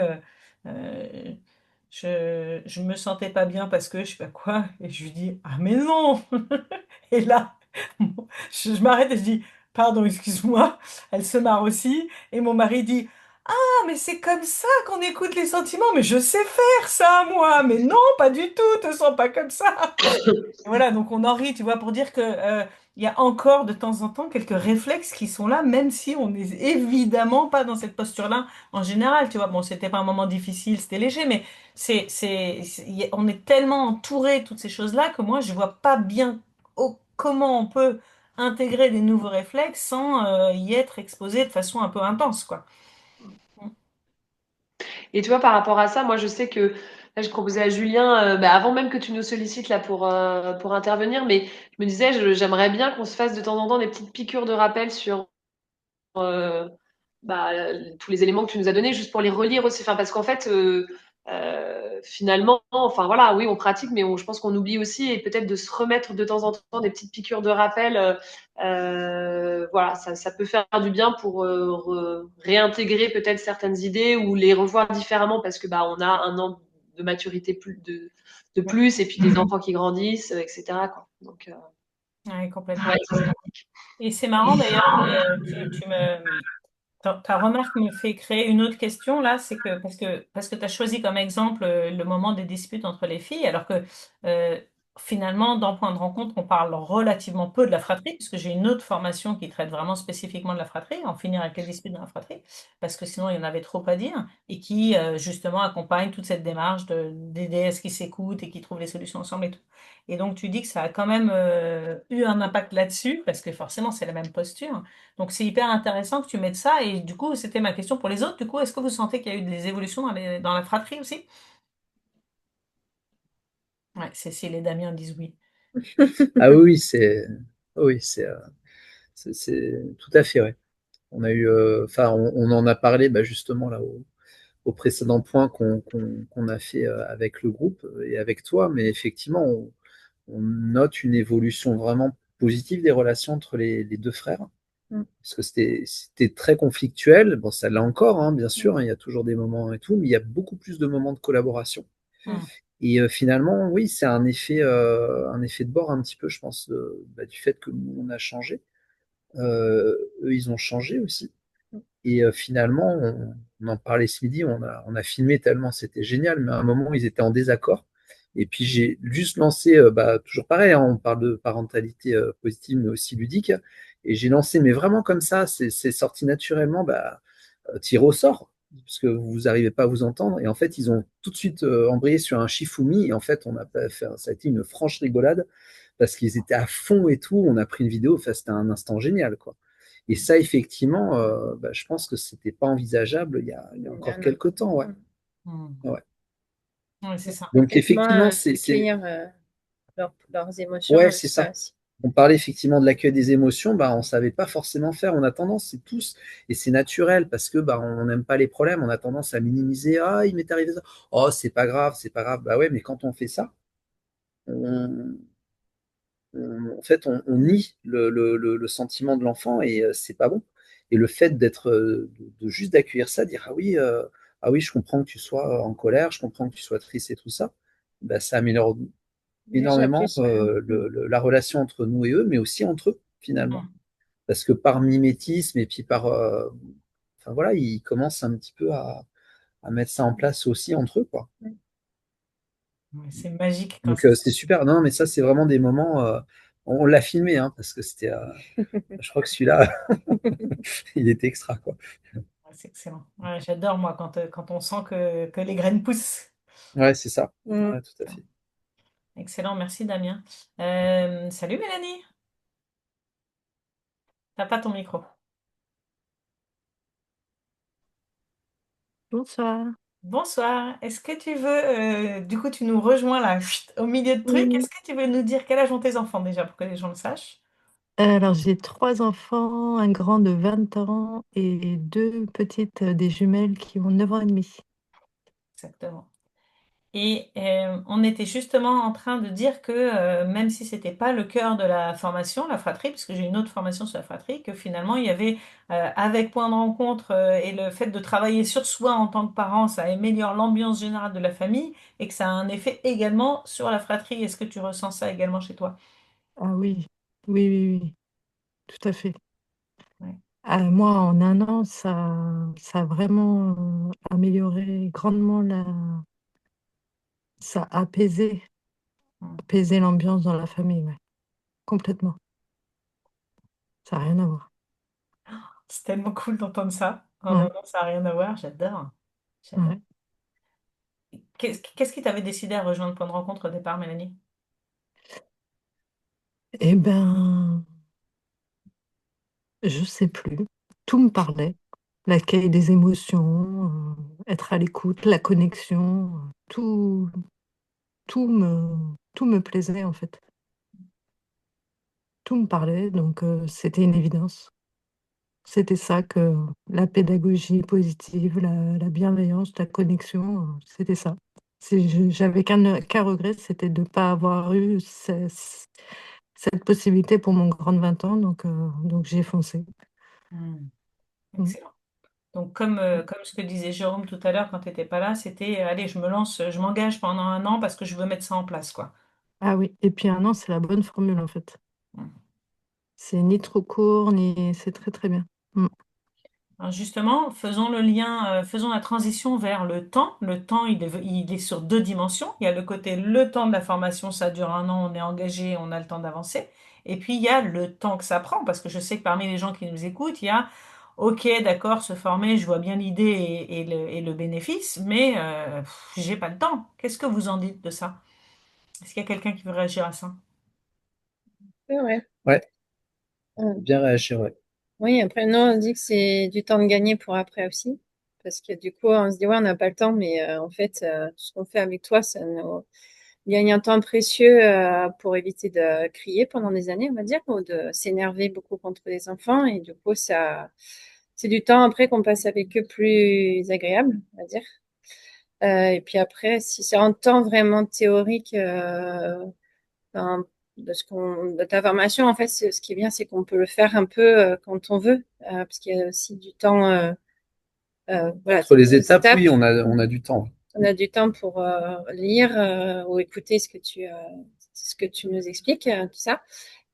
euh, je me sentais pas bien parce que je sais pas quoi. Et je lui dis, ah mais non! Et là, je m'arrête et je dis, pardon, excuse-moi. Elle se marre aussi. Et mon mari dit, ah, mais c'est comme ça qu'on écoute les sentiments. Mais je sais faire ça, moi. Mais non, pas du tout. Te sens pas comme ça. Et voilà, donc on en rit, tu vois, pour dire que il y a encore de temps en temps quelques réflexes qui sont là, même si on n'est évidemment pas dans cette posture-là en général, tu vois. Bon, c'était pas un moment difficile, c'était léger, mais on est tellement entouré de toutes ces choses-là que moi, je vois pas bien comment on peut intégrer des nouveaux réflexes sans y être exposé de façon un peu intense, quoi. Et tu vois, par rapport à ça, moi, je sais que là, je proposais à Julien, avant même que tu nous sollicites là pour intervenir, mais je me disais, j'aimerais bien qu'on se fasse de temps en temps des petites piqûres de rappel sur euh, tous les éléments que tu nous as donnés, juste pour les relire aussi. Enfin, parce qu'en fait, finalement, enfin voilà, oui, on pratique, mais je pense qu'on oublie aussi et peut-être de se remettre de temps en temps des petites piqûres de rappel. Voilà, ça peut faire du bien pour réintégrer peut-être certaines idées ou les revoir différemment parce que on a un an de maturité de plus et puis des enfants qui grandissent, etc. Quoi. Donc, Ouais, complètement. ouais, ça, c'est pratique. Et c'est marrant d'ailleurs que ta remarque me fait créer une autre question là, c'est que parce que tu as choisi comme exemple le moment des disputes entre les filles, alors que euh, finalement, dans Point de rencontre, on parle relativement peu de la fratrie, puisque j'ai une autre formation qui traite vraiment spécifiquement de la fratrie, en finir avec les disputes dans la fratrie, parce que sinon il y en avait trop à dire, et qui justement accompagne toute cette démarche d'aider à ce qu'ils s'écoutent et qu'ils trouvent les solutions ensemble et tout. Et donc tu dis que ça a quand même eu un impact là-dessus, parce que forcément c'est la même posture. Donc c'est hyper intéressant que tu mettes ça. Et du coup, c'était ma question pour les autres. Du coup, est-ce que vous sentez qu'il y a eu des évolutions dans la fratrie aussi? Ouais, Cécile et Damien disent oui. Ah oui, oui, c'est tout à fait, ouais. On a eu, enfin, on en a parlé justement là au précédent point qu'on a fait avec le groupe et avec toi, mais effectivement, on note une évolution vraiment positive des relations entre les deux frères. Parce que c'était très conflictuel. Bon, ça l'est encore, hein, bien sûr, hein, il y a toujours des moments et tout, mais il y a beaucoup plus de moments de collaboration. Mm. Et finalement, oui, c'est un effet de bord un petit peu, je pense, du fait que nous, on a changé. Eux, ils ont changé aussi. Et finalement, on en parlait ce midi, on a filmé tellement c'était génial, mais à un moment, ils étaient en désaccord. Et puis j'ai juste lancé, toujours pareil, hein, on parle de parentalité positive, mais aussi ludique. Et j'ai lancé, mais vraiment comme ça, c'est sorti naturellement, tiré au sort, parce que vous n'arrivez pas à vous entendre. Et en fait, ils ont tout de suite embrayé sur un Shifumi. Et en fait, on a pas fait, ça a été une franche rigolade, parce qu'ils étaient à fond et tout. On a pris une vidéo, enfin, c'était un instant génial, quoi. Et ça, effectivement, je pense que c'était pas envisageable il y a encore quelques temps, ouais. Mm. Ouais. Ouais, c'est ça. Donc effectivement, Recueillir leurs émotions ouais, et c'est tout ça ça. aussi. on parlait effectivement de l'accueil des émotions, bah, on savait pas forcément faire. On a tendance, c'est tous, et c'est naturel parce que bah, on n'aime pas les problèmes. On a tendance à minimiser. Ah, il m'est arrivé ça. Oh, c'est pas grave, c'est pas grave. Bah ouais, mais quand on fait ça, on, en fait, on nie le sentiment de l'enfant et c'est pas bon. Et le fait d'être, de juste d'accueillir ça, dire ah oui, je comprends que tu sois en colère, je comprends que tu sois triste et tout ça, bah, ça améliore Déjà énormément plus. la relation entre nous et eux, mais aussi entre eux finalement. Mm. Parce que par mimétisme et puis enfin voilà, ils commencent un petit peu à mettre ça en place aussi entre eux, quoi. Ouais, c'est magique quand Donc ça. c'était super. Non, mais ça, c'est vraiment des moments. On l'a filmé, hein, parce que c'était. Je crois que celui-là, il était extra, quoi. Ouais, c'est excellent. Ouais, j'adore, moi, quand on sent que les graines poussent. Ouais, c'est ça. Mm. Ouais, tout à fait. Excellent, merci Damien. Salut Mélanie, t'as pas ton micro. Bonsoir. Bonsoir, est-ce que tu veux, du coup tu nous rejoins là, chut, au milieu de truc, Oui. est-ce que tu veux nous dire quel âge ont tes enfants déjà pour que les gens le sachent? Alors, j'ai trois enfants, un grand de 20 ans et deux petites, des jumelles qui ont 9 ans et demi. Exactement. Et on était justement en train de dire que même si c'était pas le cœur de la formation, la fratrie, puisque j'ai une autre formation sur la fratrie, que finalement il y avait avec point de rencontre et le fait de travailler sur soi en tant que parent, ça améliore l'ambiance générale de la famille et que ça a un effet également sur la fratrie. Est-ce que tu ressens ça également chez toi? Ah oui, oui, oui, oui, tout à fait. Ouais. Moi, en un an, ça a vraiment amélioré grandement ça a Mm. apaisé l'ambiance dans la famille, ouais, complètement. Ça n'a rien à voir. C'est tellement cool d'entendre ça. Oh non, Ouais, non, ça n'a rien à voir, j'adore. J'adore. ouais. Qu'est-ce qui t'avait décidé à rejoindre Point de rencontre au départ, Mélanie? Eh ben, je sais plus. Tout me parlait. L'accueil des émotions, être à l'écoute, la connexion, tout me plaisait en fait. Tout me parlait, donc c'était une évidence. C'était ça que la pédagogie positive, la bienveillance, la connexion, c'était ça. J'avais qu'un regret, c'était de ne pas avoir eu cette possibilité pour mon grand de 20 ans, donc j'ai foncé. Mm. Mm. Excellent. Donc, comme ce que disait Jérôme tout à l'heure quand tu n'étais pas là, c'était, allez, je me lance, je m'engage pendant un an parce que je veux mettre ça en place, quoi. Ah oui, et puis un an, c'est la bonne formule en fait. Mm. C'est ni trop court, ni c'est très très bien. Mm. Alors justement, faisons le lien, faisons la transition vers le temps. Le temps, il est sur deux dimensions. Il y a le côté, le temps de la formation, ça dure un an, on est engagé, on a le temps d'avancer. Et puis, il y a le temps que ça prend, parce que je sais que parmi les gens qui nous écoutent, il y a, OK, d'accord, se former, je vois bien l'idée et le bénéfice, mais j'ai pas le temps. Qu'est-ce que vous en dites de ça? Est-ce qu'il y a quelqu'un qui veut réagir à ça? C'est vrai. Ouais, Mm. bien réagir, ouais. Oui, après, nous, on dit que c'est du temps de gagner pour après aussi. Parce que du coup, on se dit, ouais, on n'a pas le temps, mais en fait, tout ce qu'on fait avec toi, ça nous gagne un temps précieux pour éviter de crier pendant des années, on va dire, ou de s'énerver beaucoup contre les enfants. Et du coup, c'est du temps après qu'on passe avec eux plus agréable, on va dire. Et puis après, si c'est un temps vraiment théorique, ben, de ta formation, en fait, ce qui est bien, c'est qu'on peut le faire un peu quand on veut, parce qu'il y a aussi du temps, voilà, Entre les aux étapes, étapes. oui, on a du temps. On a du temps pour lire ou écouter ce que tu nous expliques, tout ça.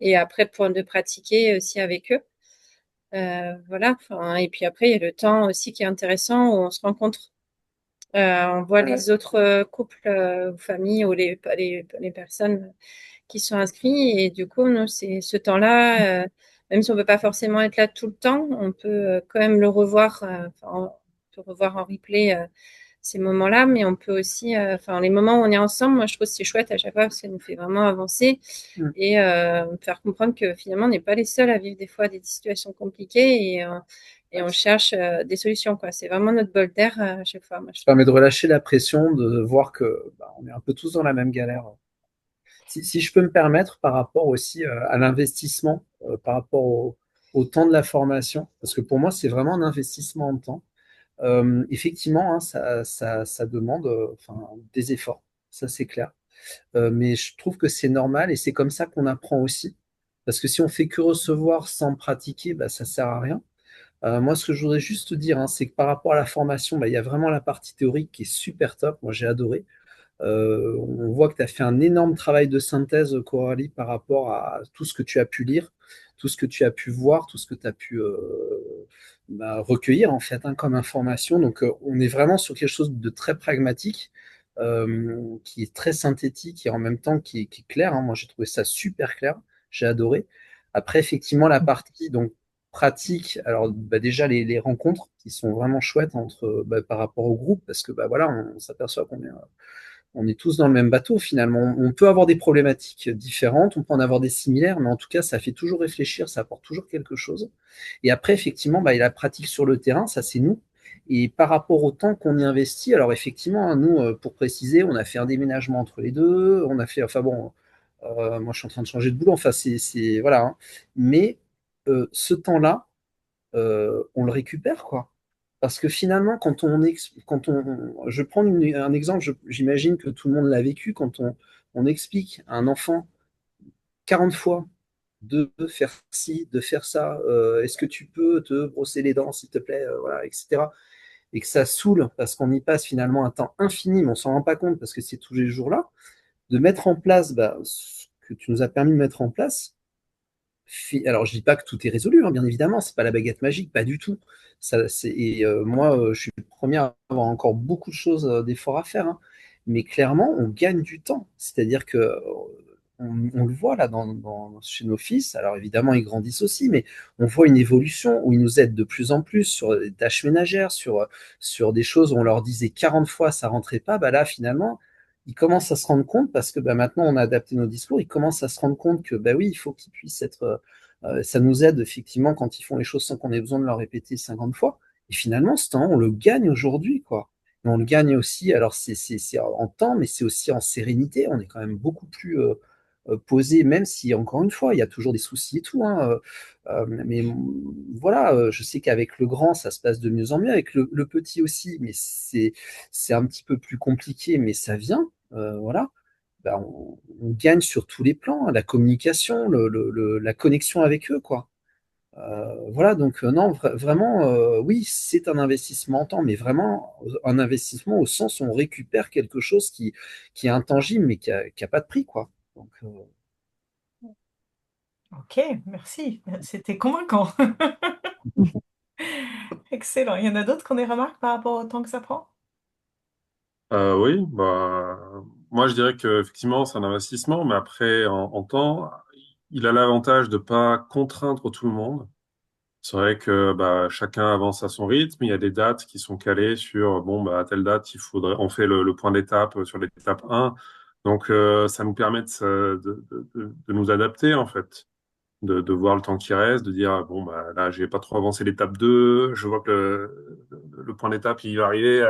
Et après, pour de pratiquer aussi avec eux. Voilà. Enfin, et puis après, il y a le temps aussi qui est intéressant où on se rencontre. On voit les autres couples ou familles ou les personnes qui sont inscrits. Et du coup, nous, c'est ce temps-là, même si on ne peut pas forcément être là tout le temps, on peut quand même le revoir, on peut revoir en replay ces moments-là, mais on peut aussi, enfin, les moments où on est ensemble, moi, je trouve que c'est chouette à chaque fois parce que ça nous fait vraiment avancer Mm. et faire comprendre que finalement, on n'est pas les seuls à vivre des fois des situations compliquées et on cherche des solutions, quoi. C'est vraiment notre bol d'air à chaque fois, moi, je Ça trouve. permet de relâcher la pression, de voir que bah, on est un peu tous dans la même galère. Si je peux me permettre, par rapport aussi à l'investissement, par rapport au temps de la formation, parce que pour moi, c'est vraiment un investissement en temps. Effectivement, hein, ça demande enfin, des efforts, ça c'est clair. Mais je trouve que c'est normal et c'est comme ça qu'on apprend aussi. Parce que si on fait que recevoir sans pratiquer, bah, ça sert à rien. Moi, ce que je voudrais juste te dire, hein, c'est que par rapport à la formation, bah, il y a vraiment la partie théorique qui est super top. Moi, j'ai adoré. On voit que tu as fait un énorme travail de synthèse, Coralie, par rapport à tout ce que tu as pu lire, tout ce que tu as pu voir, tout ce que tu as pu recueillir en fait hein, comme information. Donc on est vraiment sur quelque chose de très pragmatique, qui est très synthétique et en même temps qui est clair. Hein. Moi j'ai trouvé ça super clair, j'ai adoré. Après effectivement la partie donc pratique, alors bah, déjà les rencontres qui sont vraiment chouettes entre bah, par rapport au groupe, parce que bah, voilà, on s'aperçoit on est tous dans le même bateau finalement. On peut avoir des problématiques différentes, on peut en avoir des similaires, mais en tout cas, ça fait toujours réfléchir, ça apporte toujours quelque chose. Et après, effectivement, bah, il y a la pratique sur le terrain, ça c'est nous. Et par rapport au temps qu'on y investit, alors effectivement, hein, nous, pour préciser, on a fait un déménagement entre les deux, on a fait, enfin bon, moi je suis en train de changer de boulot, enfin voilà. Hein. Mais ce temps-là, on le récupère, quoi. Parce que finalement, je prends un exemple, j'imagine que tout le monde l'a vécu, quand on explique à un enfant 40 fois de faire ci, de faire ça, est-ce que tu peux te brosser les dents, s'il te plaît, voilà, etc. Et que ça saoule parce qu'on y passe finalement un temps infini, mais on s'en rend pas compte parce que c'est tous les jours-là, de mettre en place bah, ce que tu nous as permis de mettre en place, alors, je dis pas que tout est résolu, hein, bien évidemment, c'est pas la baguette magique, pas du tout. Moi, je suis le premier à avoir encore beaucoup de choses, d'efforts à faire, hein. Mais clairement, on gagne du temps. C'est-à-dire que on le voit là chez nos fils. Alors évidemment, ils grandissent aussi, mais on voit une évolution où ils nous aident de plus en plus sur des tâches ménagères, sur des choses où on leur disait 40 fois ça rentrait pas. Bah là, finalement, ils commencent à se rendre compte, parce que bah, maintenant on a adapté nos discours, ils commencent à se rendre compte que bah oui, il faut qu'ils puissent être. Ça nous aide effectivement quand ils font les choses sans qu'on ait besoin de leur répéter 50 fois. Et finalement, ce temps, on le gagne aujourd'hui, quoi. Et on le gagne aussi, alors c'est en temps, mais c'est aussi en sérénité. On est quand même beaucoup plus posé, même si, encore une fois, il y a toujours des soucis et tout. Hein, mais voilà, je sais qu'avec le grand, ça se passe de mieux en mieux, avec le petit aussi, mais c'est un petit peu plus compliqué, mais ça vient. Voilà. Ben, on gagne sur tous les plans, hein, la communication, la connexion avec eux, quoi. Voilà, donc non, vraiment, oui, c'est un investissement en temps, mais vraiment un investissement au sens où on récupère quelque chose qui est intangible, mais qui a pas de prix, quoi. Donc, Ok, merci. C'était convaincant. Excellent. Il y en a d'autres qu'on des remarques par rapport au temps que ça prend? Oui, bah, moi je dirais que effectivement c'est un investissement, mais après en temps, il a l'avantage de pas contraindre tout le monde. C'est vrai que bah, chacun avance à son rythme. Il y a des dates qui sont calées sur bon bah à telle date on fait le point d'étape sur l'étape 1. Donc ça nous permet de nous adapter en fait, de voir le temps qui reste, de dire bon bah là j'ai pas trop avancé l'étape 2, je vois que le point d'étape il va arriver,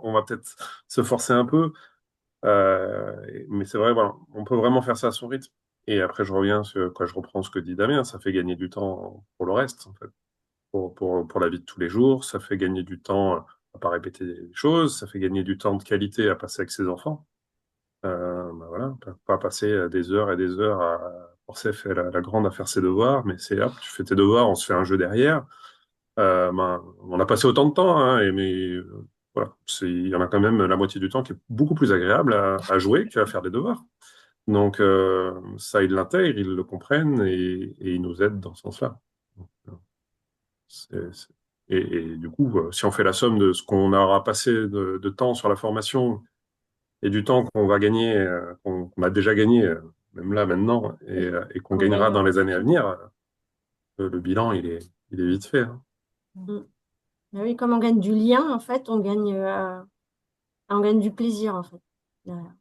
on va peut-être se forcer un peu. Mais c'est vrai, voilà, on peut vraiment faire ça à son rythme. Et après je reprends ce que dit Damien, ça fait gagner du temps pour le reste en fait, pour la vie de tous les jours, ça fait gagner du temps à pas répéter les choses, ça fait gagner du temps de qualité à passer avec ses enfants. Bah voilà, pas passer des heures et des heures à forcer la grande à faire ses devoirs, mais c'est hop, tu fais tes devoirs, on se fait un jeu derrière. Ben, on a passé autant de temps, hein, voilà, il y en a quand même la moitié du temps qui est beaucoup plus agréable à jouer qu'à faire des devoirs. Donc ça, ils l'intègrent, ils le comprennent et ils nous aident dans ce sens-là. Donc, c'est- c'est- et du coup, si on fait la somme de ce qu'on aura passé de temps sur la formation et du temps qu'on va gagner, qu'on a déjà gagné, même là maintenant, et qu'on On gagne gagnera dans les années à effectivement. venir, le bilan, il est vite fait. Hein. Mm. Mais oui, comme on gagne du lien, en fait, on gagne du plaisir, en fait, derrière.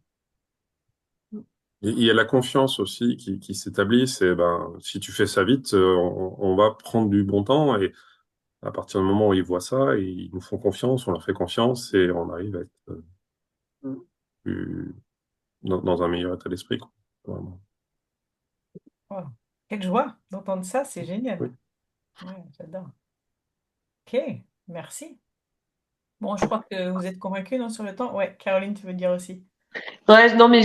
Mm. Il y a la confiance aussi qui s'établit. C'est ben, si tu fais ça vite, on va prendre du bon temps et à partir du moment où ils voient ça, ils nous font confiance, on leur fait confiance et on arrive à être Mm. plus, dans un meilleur état d'esprit. Quoi. Vraiment. Oh, quelle joie d'entendre ça, c'est génial. Oui. Ouais, j'adore. Ok, merci. Bon, je crois que vous êtes convaincus, non, sur le temps? Ouais, Caroline, tu veux dire aussi? Ouais, non, mais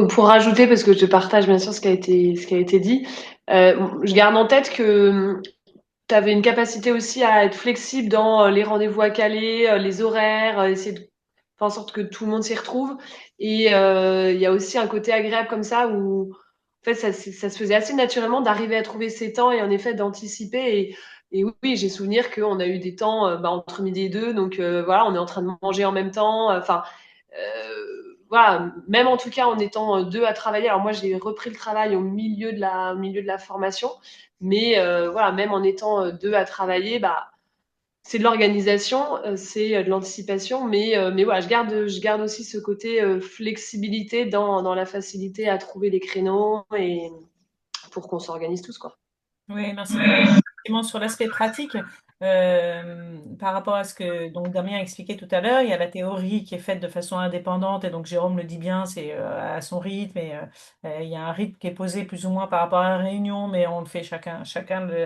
pour rajouter, parce que je partage bien sûr ce qui a été dit, je garde en tête que tu avais une capacité aussi à être flexible dans les rendez-vous à caler, les horaires, essayer de faire en sorte que tout le monde s'y retrouve. Et il y a aussi un côté agréable comme ça où en fait ça se faisait assez naturellement d'arriver à trouver ces temps et en effet d'anticiper. Et oui, j'ai souvenir qu'on a eu des temps entre midi et deux, donc voilà, on est en train de manger en même temps. Enfin, voilà, même en tout cas en étant deux à travailler. Alors moi, j'ai repris le travail au milieu de la formation, mais voilà, même en étant deux à travailler, bah, c'est de l'organisation, c'est de l'anticipation, mais voilà, je garde aussi ce côté flexibilité dans la facilité à trouver les créneaux et pour qu'on s'organise tous, quoi. Oui, merci. Effectivement, sur l'aspect pratique, par rapport à ce que donc Damien a expliqué tout à l'heure, il y a la théorie qui est faite de façon indépendante et donc Jérôme le dit bien, c'est à son rythme et il y a un rythme qui est posé plus ou moins par rapport à la réunion, mais on le fait chacun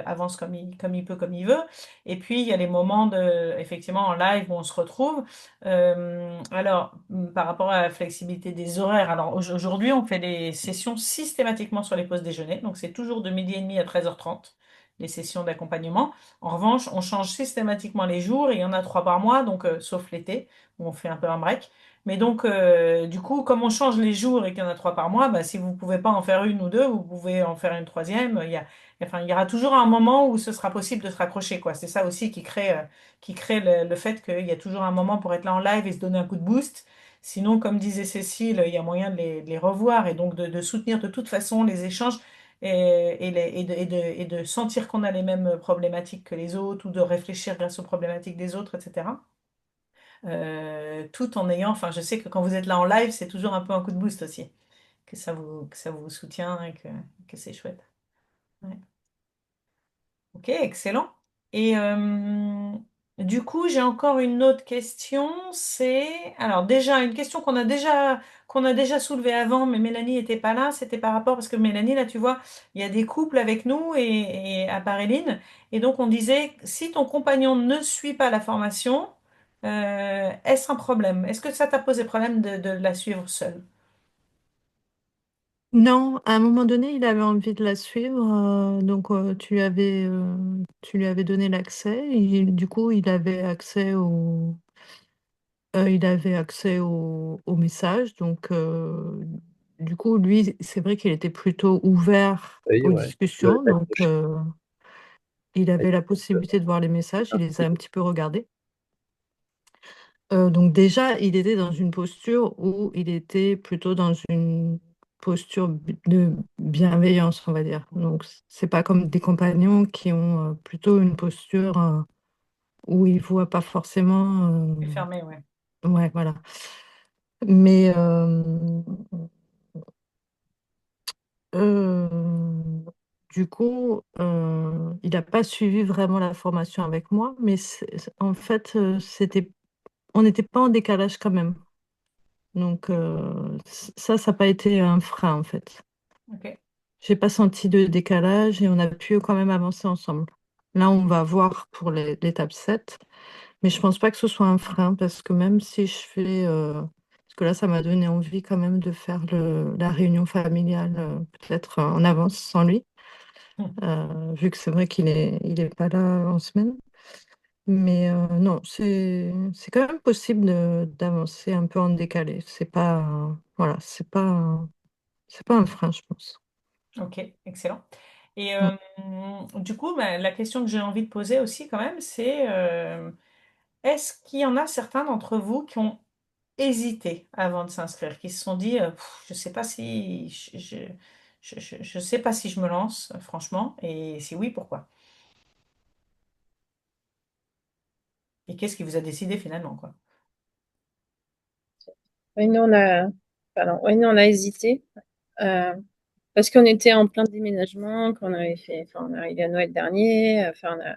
avance comme il peut, comme il veut. Et puis il y a les moments effectivement en live où on se retrouve. Alors par rapport à la flexibilité des horaires, alors aujourd'hui on fait des sessions systématiquement sur les pauses déjeuner, donc c'est toujours de midi et demi à 13h30 les sessions d'accompagnement. En revanche, on change systématiquement les jours, et il y en a 3 par mois, donc sauf l'été, où on fait un peu un break. Mais donc, du coup, comme on change les jours et qu'il y en a 3 par mois, bah, si vous ne pouvez pas en faire une ou deux, vous pouvez en faire une troisième. Enfin, il y aura toujours un moment où ce sera possible de se raccrocher, quoi. C'est ça aussi qui crée le fait qu'il y a toujours un moment pour être là en live et se donner un coup de boost. Sinon, comme disait Cécile, il y a moyen de les revoir et donc de soutenir de toute façon les échanges et de sentir qu'on a les mêmes problématiques que les autres ou de réfléchir grâce aux problématiques des autres, etc. Tout en ayant, enfin, je sais que quand vous êtes là en live, c'est toujours un peu un coup de boost aussi, que ça vous soutient et que c'est chouette. Ouais. Ok, excellent. Et du coup, j'ai encore une autre question. C'est alors déjà une question qu'on a déjà soulevée avant, mais Mélanie n'était pas là. C'était par rapport parce que Mélanie, là, tu vois, il y a des couples avec nous et à Paréline, et donc on disait si ton compagnon ne suit pas la formation, est-ce un problème? Est-ce que ça t'a posé problème de la suivre seule? Non, à un moment donné, il avait envie de la suivre, donc tu lui avais donné l'accès. Et du coup, il avait accès au message. Donc, du coup, lui, c'est vrai qu'il était plutôt ouvert Oui, aux ouais. Je l'avais discussions. pas Donc, accroché. il avait la possibilité de voir les messages. Il les a un petit peu regardés. Donc déjà, il était dans une posture où il était plutôt dans une posture de bienveillance, on va dire. Donc c'est pas comme des compagnons qui ont plutôt une posture où ils voient pas forcément. C'est fermé, ouais. Ouais, voilà. Mais euh, du coup, il n'a pas suivi vraiment la formation avec moi, mais en fait, on n'était pas en décalage quand même. Donc ça n'a pas été un frein en fait. Ok. J'ai pas senti de décalage et on a pu quand même avancer ensemble. Là, on va voir pour l'étape 7, mais je pense pas que ce soit un frein parce que même si je fais... parce que là, ça m'a donné envie quand même de faire la réunion familiale peut-être en avance sans lui, vu que c'est vrai il est pas là en semaine. Mais non, c'est quand même possible d'avancer un peu en décalé. C'est pas... voilà, c'est pas un frein, je pense. Ok, excellent. Et Mm. du coup, bah, la question que j'ai envie de poser aussi quand même, c'est est-ce qu'il y en a certains d'entre vous qui ont hésité avant de s'inscrire, qui se sont dit, je sais pas si je sais pas si je me lance, franchement, et si oui, pourquoi? Et qu'est-ce qui vous a décidé finalement, quoi? Oui, nous, on a hésité parce qu'on était en plein déménagement, on est arrivé à Noël dernier, on a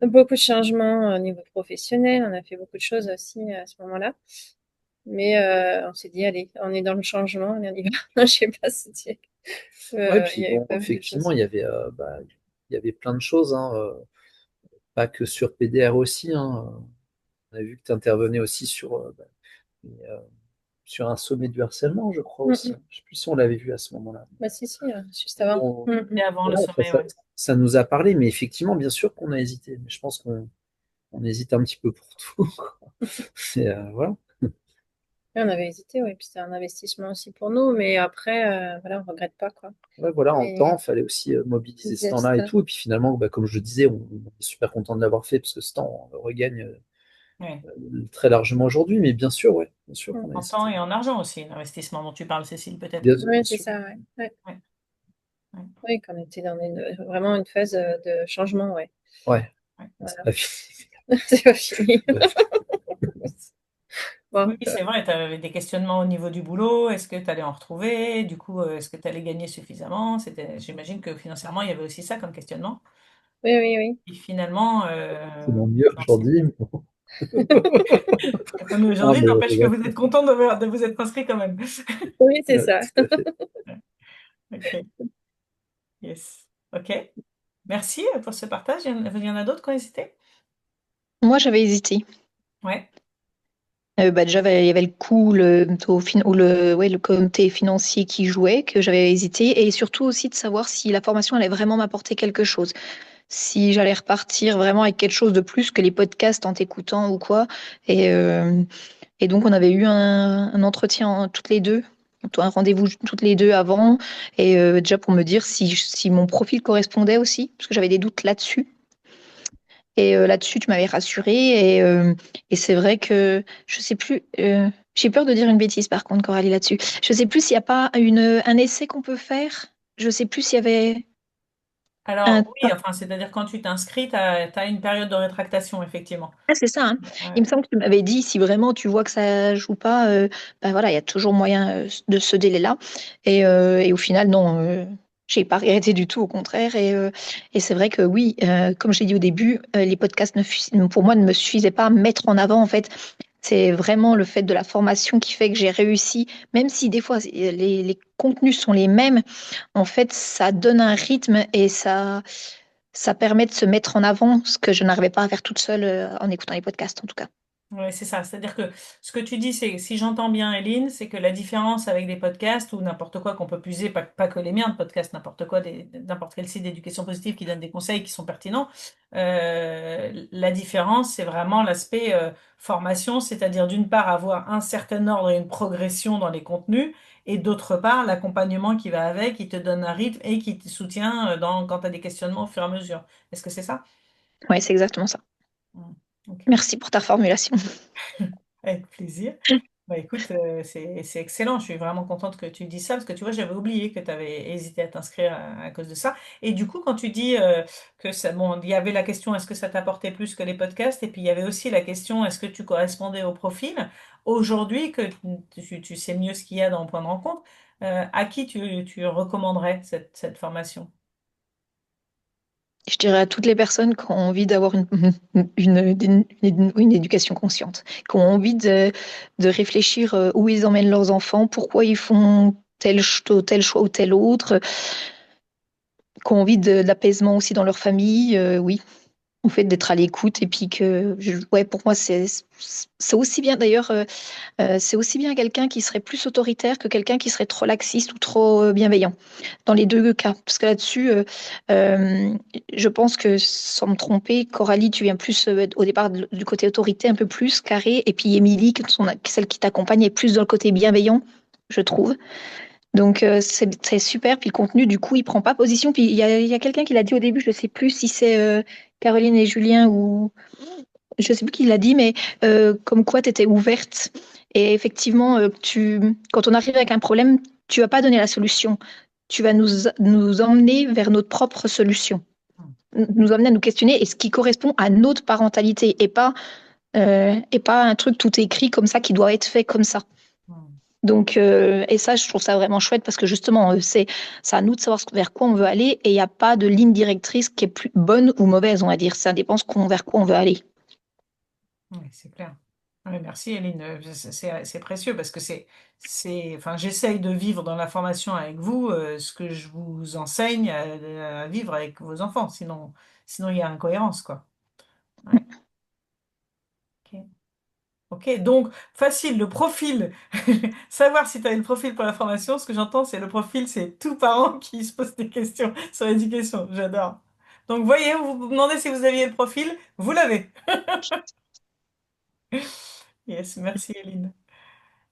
beaucoup de changements au niveau professionnel, on a fait beaucoup de choses aussi à ce moment-là. Mais on s'est dit, allez, on est dans le changement, allez, on y va. Je sais pas si tu... Ouais, il puis y a eu bon, pas mal de effectivement, choses. il y avait plein de choses, hein, pas que sur PDR aussi, hein. On a vu que tu intervenais aussi sur un sommet du harcèlement, je crois Mm, aussi, mm. hein. Je sais plus si on l'avait vu à ce moment-là. Bah, si, juste avant. On- Mm, mm. Et avant le voilà, enfin, sommet, ouais. ça nous a parlé, mais effectivement, bien sûr qu'on a hésité. Mais je pense qu'on hésite un petit peu pour tout, quoi. Voilà. Ouais, on avait hésité, oui, puis c'était un investissement aussi pour nous, mais après, voilà, on regrette pas, quoi. Ouais, voilà, en temps, Mais il fallait aussi mobiliser ce temps-là et geste, tout. Et puis finalement, bah, comme je le disais, on est super content de l'avoir fait parce que ce temps, on le regagne Ouais. très largement aujourd'hui. Mais bien sûr, ouais, bien sûr qu'on a En temps hésité. et en argent aussi, l'investissement dont tu parles, Cécile, Bien, peut-être. bien oui, c'est sûr. ça, ouais. Ouais. Ouais, ouais, Oui, qu'on était dans vraiment une phase de changement, ouais. Ouais, ouais. c'est Voilà. pas fini. C'est pas fini. C'est pas fini. Bon, Oui, c'est vrai, tu avais des questionnements au niveau du boulot. Est-ce que tu allais en retrouver? Du coup, est-ce que tu allais gagner suffisamment? J'imagine que financièrement, il y avait aussi ça comme questionnement. oui, oui, oui. Et finalement, C'est mon mieux dans ces- aujourd'hui. Mais bon. c'est pas mieux Ah, aujourd'hui, mais n'empêche que vous êtes content de vous être inscrit quand même. Oui, c'est ouais, ça. tout à fait. Ok, yes. Ok, merci pour ce partage. Il y en a d'autres qui ont hésité? Moi, j'avais hésité. Ouais. Déjà, il y avait le coût, ou ouais, le côté financier qui jouait, que j'avais hésité, et surtout aussi de savoir si la formation allait vraiment m'apporter quelque chose. Si j'allais repartir vraiment avec quelque chose de plus que les podcasts en t'écoutant ou quoi. Et donc, on avait eu un entretien toutes les deux, un rendez-vous toutes les deux avant, et déjà pour me dire si mon profil correspondait aussi, parce que j'avais des doutes là-dessus. Et là-dessus, tu m'avais rassurée. Et c'est vrai que je sais plus. J'ai peur de dire une bêtise, par contre, Coralie, là-dessus. Je sais plus s'il n'y a pas un essai qu'on peut faire. Je sais plus s'il y avait Alors, un. oui, enfin, c'est-à-dire quand tu t'inscris, tu as une période de rétractation, effectivement. Ah, c'est ça, hein. Il me Ouais. semble que tu m'avais dit, si vraiment tu vois que ça joue pas, ben voilà, il y a toujours moyen de ce délai-là. Et au final, non, j'ai pas arrêté du tout, au contraire. Et c'est vrai que oui, comme j'ai dit au début, les podcasts pour moi ne me suffisaient pas à mettre en avant, en fait. C'est vraiment le fait de la formation qui fait que j'ai réussi, même si des fois les contenus sont les mêmes, en fait, ça donne un rythme et ça permet de se mettre en avant, ce que je n'arrivais pas à faire toute seule en écoutant les podcasts, en tout cas. Ouais, c'est ça. C'est-à-dire que ce que tu dis, c'est, si j'entends bien, Eline, c'est que la différence avec des podcasts ou n'importe quoi qu'on peut puiser, pas que les miens de podcasts, n'importe quoi, n'importe quel site d'éducation positive qui donne des conseils qui sont pertinents, la différence, c'est vraiment l'aspect formation, c'est-à-dire d'une part avoir un certain ordre et une progression dans les contenus, et d'autre part l'accompagnement qui va avec, qui te donne un rythme et qui te soutient quand tu as des questionnements au fur et à mesure. Est-ce que c'est ça? Oui, c'est exactement ça. Mm. Ok. Merci pour ta formulation. Avec plaisir. Bah écoute, c'est excellent. Je suis vraiment contente que tu dis ça parce que tu vois, j'avais oublié que tu avais hésité à t'inscrire à cause de ça. Et du coup, quand tu dis que ça, bon, il y avait la question est-ce que ça t'apportait plus que les podcasts? Et puis il y avait aussi la question est-ce que tu correspondais au profil? Aujourd'hui, que tu sais mieux ce qu'il y a dans le point de rencontre, à qui tu recommanderais cette formation? Je dirais à toutes les personnes qui ont envie d'avoir une éducation consciente, qui ont envie de réfléchir où ils emmènent leurs enfants, pourquoi ils font tel choix ou tel autre, qui ont envie de l'apaisement aussi dans leur famille, oui, au fait d'être à l'écoute et puis ouais, pour moi c'est aussi bien d'ailleurs, c'est aussi bien quelqu'un qui serait plus autoritaire que quelqu'un qui serait trop laxiste ou trop bienveillant dans les deux cas. Parce que là-dessus, euh, je pense que sans me tromper, Coralie, tu viens plus au départ du côté autorité, un peu plus carré, et puis Émilie, celle qui t'accompagne, est plus dans le côté bienveillant, je trouve. Donc c'est super. Puis le contenu, du coup, il prend pas position. Puis il y a quelqu'un qui l'a dit au début, je ne sais plus si c'est Caroline et Julien ou je sais plus qui l'a dit, mais comme quoi tu étais ouverte. Et effectivement, quand on arrive avec un problème, tu vas pas donner la solution. Tu vas nous emmener vers notre propre solution. Nous emmener à nous questionner et ce qui correspond à notre parentalité et pas un truc tout écrit comme ça qui doit être fait comme ça. Hmm. Donc, et ça, je trouve ça vraiment chouette parce que justement, c'est à nous de savoir vers quoi on veut aller et il n'y a pas de ligne directrice qui est plus bonne ou mauvaise, on va dire. Ça dépend vers quoi on veut aller. Oui, c'est clair. Oui, merci Eline. C'est précieux parce que enfin, j'essaye de vivre dans la formation avec vous ce que je vous enseigne à vivre avec vos enfants. Sinon il y a incohérence, quoi. Ouais. Ok. Ok, donc facile, le profil. Savoir si tu as le profil pour la formation, ce que j'entends, c'est le profil, c'est tout parent qui se pose des questions sur l'éducation. J'adore. Donc, voyez, vous vous demandez si vous aviez le profil, vous l'avez. Yes, merci Eline.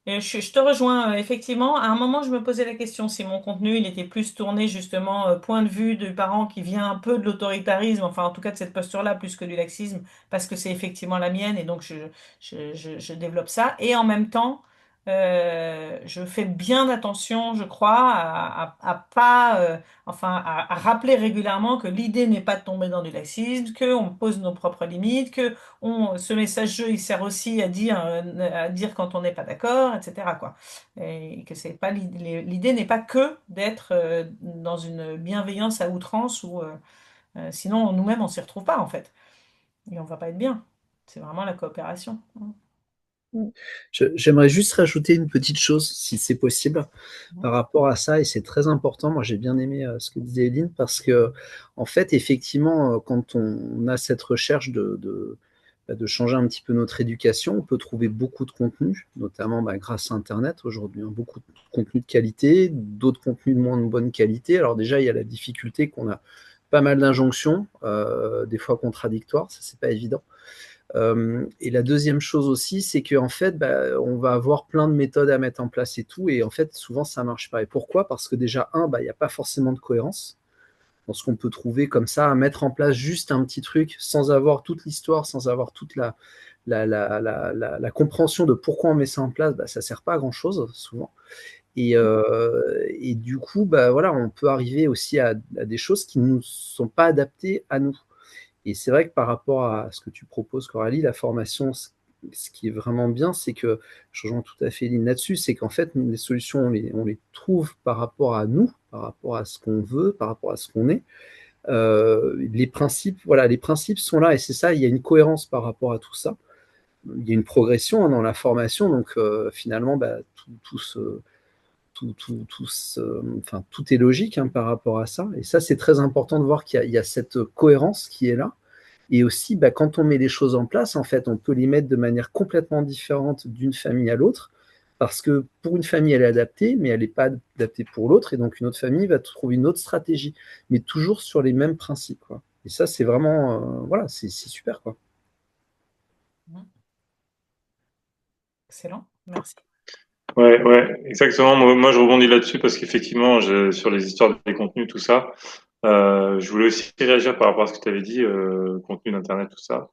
Et je te rejoins, effectivement. À un moment, je me posais la question si mon contenu, il était plus tourné justement point de vue du parent qui vient un peu de l'autoritarisme, enfin en tout cas de cette posture-là, plus que du laxisme, parce que c'est effectivement la mienne et donc je développe ça. Et en même temps, je fais bien attention, je crois, à pas, enfin, à rappeler régulièrement que l'idée n'est pas de tomber dans du laxisme, qu'on pose nos propres limites, ce message-jeu, il sert aussi à dire quand on n'est pas d'accord, etc., quoi. Et que c'est pas l'idée n'est pas que d'être dans une bienveillance à outrance ou sinon nous-mêmes on s'y retrouve pas en fait et on va pas être bien. C'est vraiment la coopération. J'aimerais juste rajouter une petite chose, si c'est possible, par rapport à ça, et c'est très important. Moi, j'ai bien aimé ce que disait Eline, parce que, en fait, effectivement, quand on a cette recherche de changer un petit peu notre éducation, on peut trouver beaucoup de contenus, notamment grâce à Internet aujourd'hui, hein, beaucoup de contenus de qualité, d'autres contenus de moins de bonne qualité. Alors déjà, il y a la difficulté qu'on a pas mal d'injonctions, des fois contradictoires, ça c'est pas évident. Et la deuxième chose aussi, c'est qu'en fait, on va avoir plein de méthodes à mettre en place et tout, et en fait, souvent, ça marche pas. Et pourquoi? Parce que déjà, il n'y a pas forcément de cohérence dans ce qu'on peut trouver comme ça, à mettre en place juste un petit truc sans avoir toute l'histoire, sans avoir toute la compréhension de pourquoi on met ça en place, ça sert pas à grand chose, souvent. Et du coup, voilà, on peut arriver aussi à des choses qui ne sont pas adaptées à nous. Et c'est vrai que par rapport à ce que tu proposes, Coralie, la formation, ce qui est vraiment bien, c'est que, je rejoins tout à fait Eline là-dessus, c'est qu'en fait, les solutions, on les trouve par rapport à nous, par rapport à ce qu'on veut, par rapport à ce qu'on est. Les principes, voilà, les principes sont là, et c'est ça, il y a une cohérence par rapport à tout ça. Il y a une progression dans la formation, donc finalement, enfin, tout est logique par rapport à ça. Et ça, c'est très important de voir qu'il y a cette cohérence qui est là. Et aussi, quand on met les choses en place, en fait, on peut les mettre de manière complètement différente d'une famille à l'autre, parce que pour une famille, elle est adaptée, mais elle n'est pas adaptée pour l'autre, et donc une autre famille va trouver une autre stratégie, mais toujours sur les mêmes principes, quoi. Et ça, c'est vraiment, voilà, c'est super, quoi. Excellent, merci. Ouais, ouais, exactement. Moi, je rebondis là-dessus parce qu'effectivement, sur les histoires des contenus, tout ça, je voulais aussi réagir par rapport à ce que tu avais dit, contenu d'Internet, tout ça,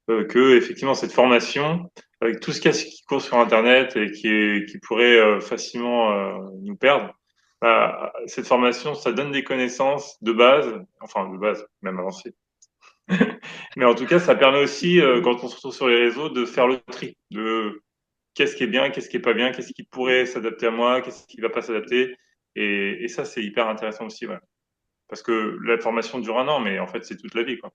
que effectivement cette formation, avec tout ce qui court sur Internet et qui pourrait facilement nous perdre, cette formation, ça donne des connaissances de base, enfin de base, même avancées. Mais en tout cas, ça permet aussi, quand on se retrouve sur les réseaux, de faire le tri, de qu'est-ce qui est bien, qu'est-ce qui est pas bien, qu'est-ce qui pourrait s'adapter à moi, qu'est-ce qui va pas s'adapter. Et ça, c'est hyper intéressant aussi, ouais. Parce que la formation dure un an, mais en fait, c'est toute la vie, quoi.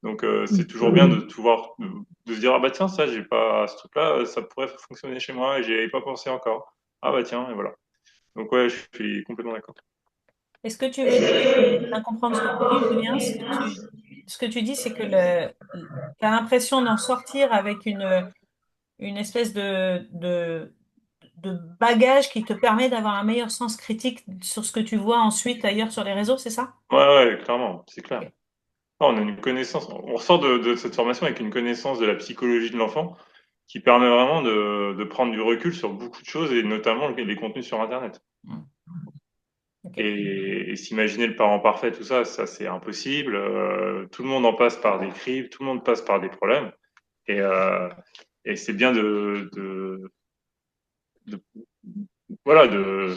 Donc, c'est toujours bien de pouvoir, de se dire, ah bah tiens, ça, j'ai pas, ce truc-là, ça pourrait fonctionner chez moi et j'y avais pas pensé encore. Ah bah tiens, et voilà. Donc, ouais, je suis complètement d'accord. Est-ce que tu veux dire, pour bien comprendre ce que tu dis, Julien, ce que tu dis, c'est que tu as l'impression d'en sortir avec une espèce de bagage qui te permet d'avoir un meilleur sens critique sur ce que tu vois ensuite ailleurs sur les réseaux, c'est ça? Ouais, ouais, clairement, c'est clair. Ok. Ah, on a une connaissance, on ressort de cette formation avec une connaissance de la psychologie de l'enfant qui permet vraiment de prendre du recul sur beaucoup de choses et notamment les contenus sur Internet. Hmm. Ok. Et s'imaginer le parent parfait, tout ça, ça c'est impossible. Tout le monde en passe par des crises, tout le monde passe par des problèmes. Et, euh, et c'est bien de- voilà, de,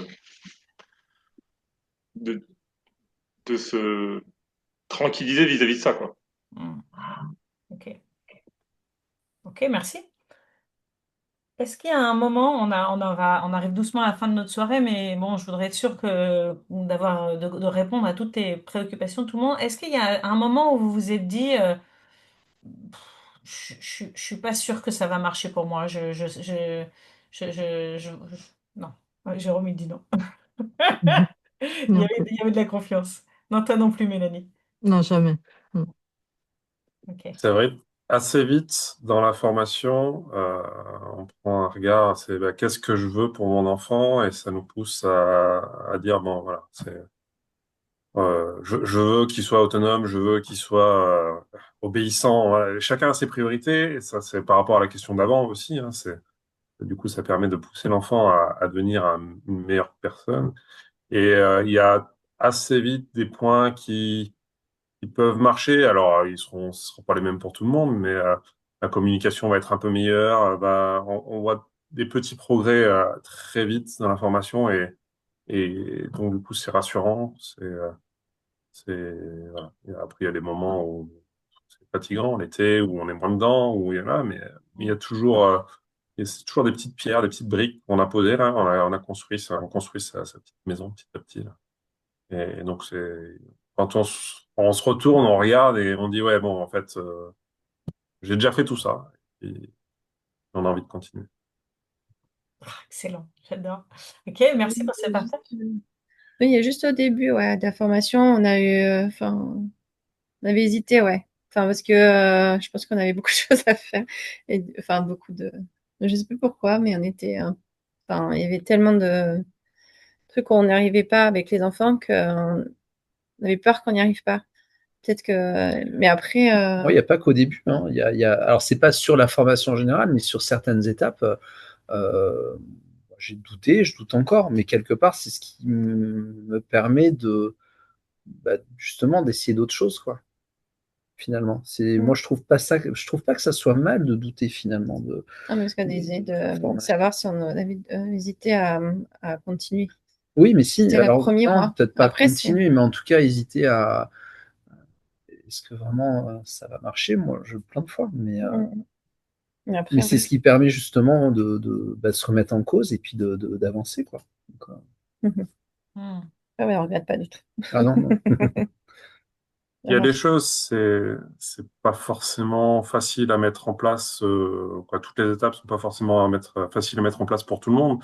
de se tranquilliser vis-à-vis de ça, quoi. Hmm. Ok. Ok, merci. Est-ce qu'il y a un moment, on arrive doucement à la fin de notre soirée, mais bon, je voudrais être sûre de répondre à toutes tes préoccupations, tout le monde. Est-ce qu'il y a un moment où vous vous êtes dit, je suis pas sûre que ça va marcher pour moi. Non. Ouais, Jérôme, il dit non. Mhm. Non, Il y avait de la confiance. Non, toi non plus, Mélanie. non, jamais. Mm. Ok. C'est vrai, assez vite dans la formation, on prend un regard, c'est bah, qu'est-ce que je veux pour mon enfant et ça nous pousse à dire, bon, voilà, je veux qu'il soit autonome, je veux qu'il soit obéissant. Voilà. Chacun a ses priorités et ça, c'est par rapport à la question d'avant aussi. Hein, du coup, ça permet de pousser l'enfant à devenir une meilleure personne. Et il y a assez vite des points qui peuvent marcher. Alors, ce seront pas les mêmes pour tout le monde, mais la communication va être un peu meilleure. On voit des petits progrès très vite dans la formation et donc du coup, c'est rassurant. Voilà. Et après, il y a des moments où c'est fatigant, l'été, où on est moins dedans, où il y en a, mais il y a toujours, c'est toujours des petites pierres, des petites briques qu'on a posées là. On a construit ça, on construit sa petite maison petit à petit là. Et donc, quand on se retourne, on regarde et on dit, ouais, bon, en fait, j'ai déjà fait tout ça. Et on a envie de continuer. Excellent. J'adore. Ok, merci pour ce partage. Oui, il y a juste au début, ouais, de la formation, on a eu, enfin, on avait hésité, ouais. Enfin, parce que je pense qu'on avait beaucoup de choses à faire. Et, enfin, beaucoup de. Je sais plus pourquoi, mais on était. Enfin, il y avait tellement de trucs qu'on n'arrivait pas avec les enfants qu'on avait peur qu'on n'y arrive pas. Peut-être que. Mais après. Il n'y a pas qu'au début. Hein. Alors, c'est pas sur la formation générale, mais sur certaines étapes, euh, j'ai douté, je doute encore, mais quelque part, c'est ce qui me permet justement d'essayer d'autres choses, quoi. Finalement, moi, je trouve pas que ça soit mal de douter finalement Ah, mais parce qu'on disait de savoir si on avait hésité à continuer. Oui, mais si, C'était le alors premier non, mois. peut-être pas Après, c'est. continuer, mais en tout cas hésiter à est-ce que vraiment ça va marcher? Moi, plein de fois, Mais mais après, c'est ouais. ce qui permet justement de se remettre en cause et puis d'avancer, quoi. Donc, Hmm. Ah ouais, on regrette pas du tout. ah non, non. Il y a Vraiment. des choses, c'est pas forcément facile à mettre en place. Quoi, toutes les étapes sont pas forcément faciles à mettre en place pour tout le monde.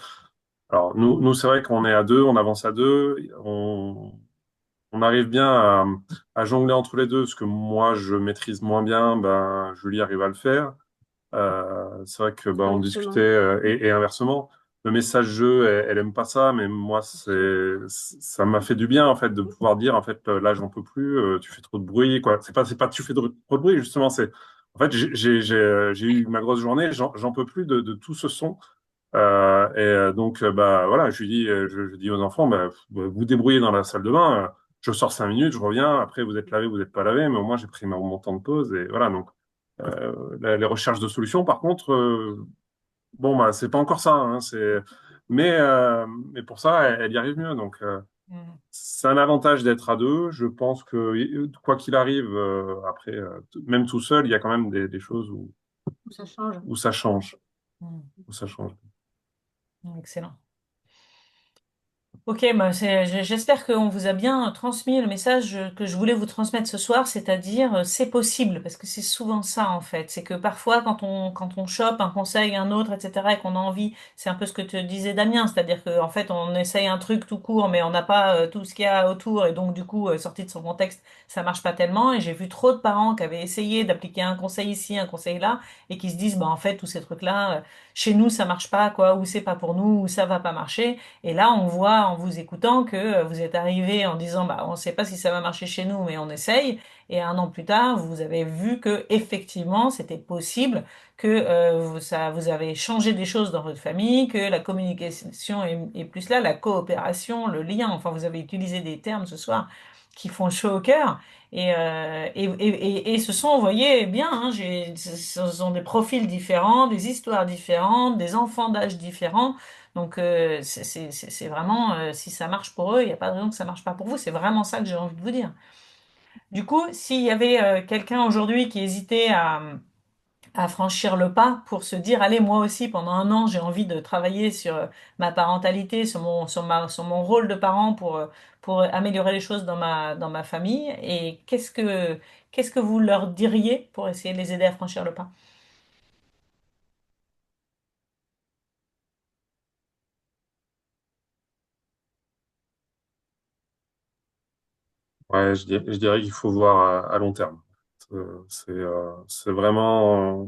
Alors nous c'est vrai qu'on est à deux, on avance à deux, on arrive bien à jongler entre les deux. Ce que moi je maîtrise moins bien, ben Julie arrive à le faire. C'est vrai que on discutait Inversement. et inversement. Le message jeu, elle aime pas ça, mais moi ça m'a fait du bien en fait de pouvoir dire en fait là j'en peux plus, tu fais trop de bruit quoi. C'est pas tu fais trop de bruit justement, c'est en fait j'ai eu ma grosse journée, j'en peux plus de tout ce son. Donc voilà, je dis aux enfants vous débrouillez dans la salle de bain, je sors 5 minutes, je reviens, après vous êtes lavé, vous n'êtes pas lavé, mais au moins j'ai pris mon temps de pause et voilà donc. Les recherches de solutions, par contre, c'est pas encore ça. Hein, mais pour ça, elle y arrive mieux. Donc, Hmm. c'est un avantage d'être à deux. Je pense que quoi qu'il arrive, après, même tout seul, il y a quand même des choses Ça change. où ça change, Hmm. où ça change. Excellent. Ok, bah j'espère qu'on vous a bien transmis le message que je voulais vous transmettre ce soir, c'est-à-dire c'est possible, parce que c'est souvent ça en fait. C'est que parfois quand on chope un conseil, un autre, etc., et qu'on a envie, c'est un peu ce que te disait Damien, c'est-à-dire qu'en fait on essaye un truc tout court, mais on n'a pas tout ce qu'il y a autour, et donc du coup sorti de son contexte, ça marche pas tellement. Et j'ai vu trop de parents qui avaient essayé d'appliquer un conseil ici, un conseil là, et qui se disent bah en fait tous ces trucs-là, chez nous ça marche pas quoi, ou c'est pas pour nous, ou ça va pas marcher. Et là, on voit en vous écoutant que vous êtes arrivé en disant, bah, on ne sait pas si ça va marcher chez nous, mais on essaye. Et un an plus tard, vous avez vu que effectivement, c'était possible, que vous avez changé des choses dans votre famille, que la communication est plus là, la coopération, le lien. Enfin, vous avez utilisé des termes ce soir qui font chaud au cœur. Et ce sont, vous voyez bien, hein, ce sont des profils différents, des histoires différentes, des enfants d'âge différents. Donc, c'est vraiment, si ça marche pour eux, il n'y a pas de raison que ça marche pas pour vous. C'est vraiment ça que j'ai envie de vous dire. Du coup, s'il y avait quelqu'un aujourd'hui qui hésitait à franchir le pas pour se dire, allez, moi aussi, pendant un an, j'ai envie de travailler sur ma parentalité, sur mon rôle de parent pour améliorer les choses dans ma famille. Et qu'est-ce que vous leur diriez pour essayer de les aider à franchir le pas? Ouais, je dirais qu'il faut voir à long terme. C'est vraiment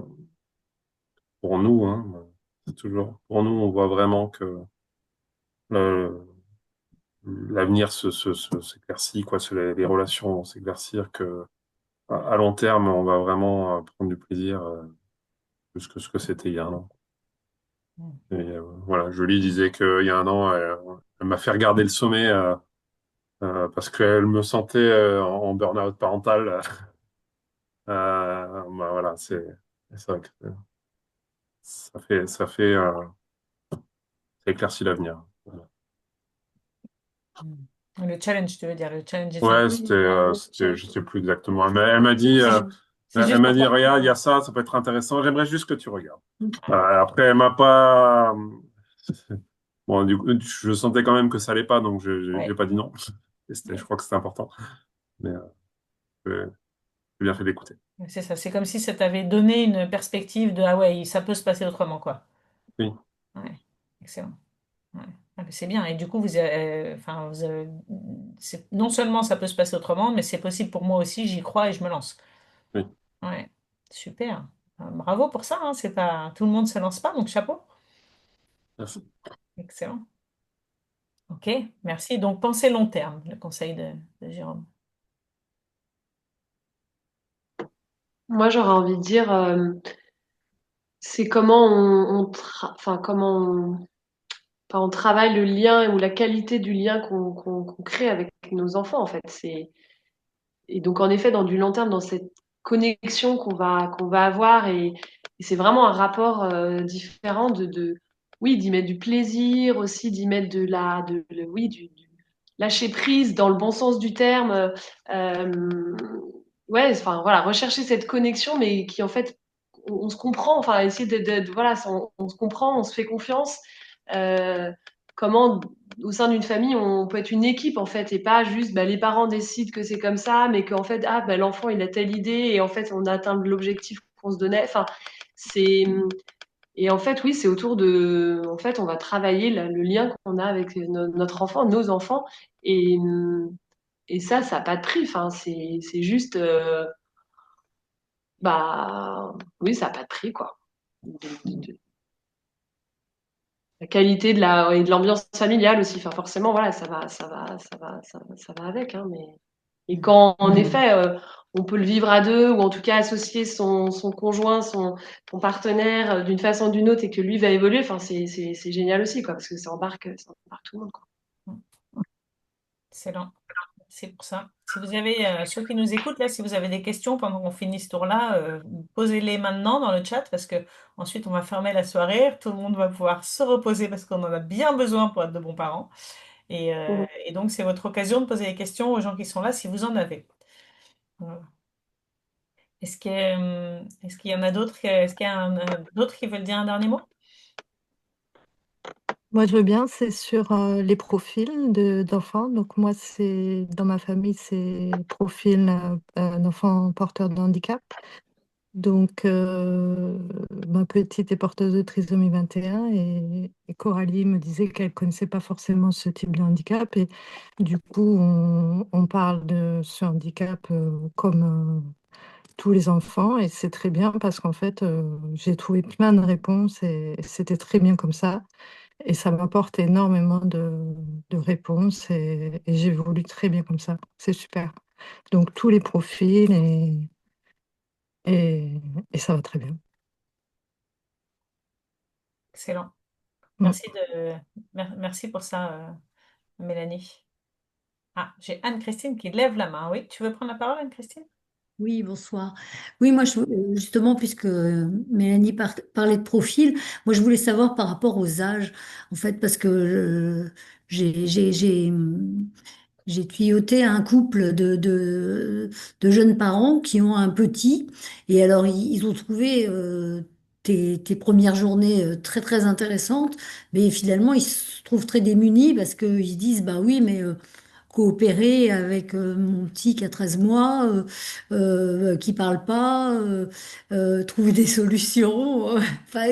pour nous, hein, c'est toujours pour nous, on voit vraiment que le- l'avenir s'éclaircit, quoi, les relations vont s'éclaircir, que à long terme, on va vraiment prendre du plaisir plus que ce que c'était il y a un an. Et voilà, Jolie disait qu'il y a un an, elle m'a fait regarder le sommet parce qu'elle me sentait en burn-out parental. Bah voilà, c'est vrai que ça éclaircit l'avenir. Voilà. Le challenge, tu veux dire, le challenge est Ouais, sympa. je sais plus exactement. Elle m'a dit, C'est juste pour toi. regarde, il y a ça, ça peut être intéressant. J'aimerais juste que tu regardes. Après, elle m'a pas. Bon, du coup, je sentais quand même que ça allait pas, donc j'ai Ouais. pas dit non. Je crois que c'était important. Mais j'ai bien fait d'écouter. C'est ça, c'est comme si ça t'avait donné une perspective de ah ouais, ça peut se passer autrement, quoi. Oui, Ouais, excellent. Ouais. Ah, mais c'est bien. Et du coup, enfin, non seulement ça peut se passer autrement, mais c'est possible pour moi aussi, j'y crois et je me lance. oui, Ouais, super. Bravo pour ça, hein. C'est pas, tout le monde se lance pas, donc chapeau. merci. Excellent. Ok, merci. Donc, pensez long terme, le conseil de Jérôme. Moi, j'aurais envie de dire, c'est comment enfin, comment enfin, on travaille le lien ou la qualité du lien qu'on crée avec nos enfants, en fait. Et donc, en effet, dans du long terme, dans cette connexion qu'on va avoir, et c'est vraiment un rapport différent oui, d'y mettre du plaisir aussi, d'y mettre oui, du lâcher prise dans le bon sens du terme. Euh, ouais, enfin, voilà, rechercher cette connexion, mais qui, en fait, on se comprend, enfin, essayer voilà, on se comprend, on se fait confiance. Euh, comment au sein d'une famille, on peut être une équipe en fait, et pas juste bah, les parents décident que c'est comme ça, mais qu'en fait, ah, bah, l'enfant il a telle idée, et en fait, on atteint l'objectif qu'on se donnait. Enfin, c'est. Et en fait, oui, c'est autour de. En fait, on va travailler le lien qu'on a avec notre enfant, nos enfants, et, et ça n'a pas de prix. Enfin, c'est juste. Bah, oui, ça n'a pas de prix, quoi. La qualité et de l'ambiance familiale aussi. Enfin, forcément, voilà, ça va avec, hein, mais. Et quand, en effet, on peut le vivre à deux, ou en tout cas associer son conjoint, son partenaire d'une façon ou d'une autre, et que lui va évoluer, enfin, c'est génial aussi, quoi, parce que ça embarque tout le monde, quoi. Excellent. C'est pour ça. Si vous avez, ceux qui nous écoutent là, si vous avez des questions pendant qu'on finit ce tour-là, posez-les maintenant dans le chat parce que ensuite on va fermer la soirée. Tout le monde va pouvoir se reposer parce qu'on en a bien besoin pour être de bons parents. Mhm. Et donc c'est votre occasion de poser des questions aux gens qui sont là si vous en avez. Voilà. Est-ce qu'il y en a d'autres, est-ce qu'il y a d'autres qui veulent dire un dernier mot? Moi, je veux bien, c'est sur les profils d'enfants. Donc, moi, c'est dans ma famille, c'est profil d'enfants porteurs de handicap. Donc, ma petite est porteuse de trisomie 21 et Coralie me disait qu'elle connaissait pas forcément ce type de handicap. Et du coup, on parle de ce handicap comme tous les enfants. Et c'est très bien parce qu'en fait, j'ai trouvé plein de réponses et c'était très bien comme ça. Et ça m'apporte énormément de réponses et j'évolue très bien comme ça. C'est super. Donc, tous les profils et, et ça va très bien. Excellent. Mm. Merci pour ça, Mélanie. Ah, j'ai Anne-Christine qui lève la main. Oui, tu veux prendre la parole, Anne-Christine? Oui, bonsoir. Oui, moi, justement, puisque Mélanie parlait de profil, moi, je voulais savoir par rapport aux âges, en fait, parce que j'ai tuyauté un couple de jeunes parents qui ont un petit, et alors, ils ont trouvé tes premières journées très, très intéressantes, mais finalement, ils se trouvent très démunis parce qu'ils se disent, bah oui, mais coopérer avec mon petit qui a 13 mois, qui parle pas, trouver des solutions. Enfin,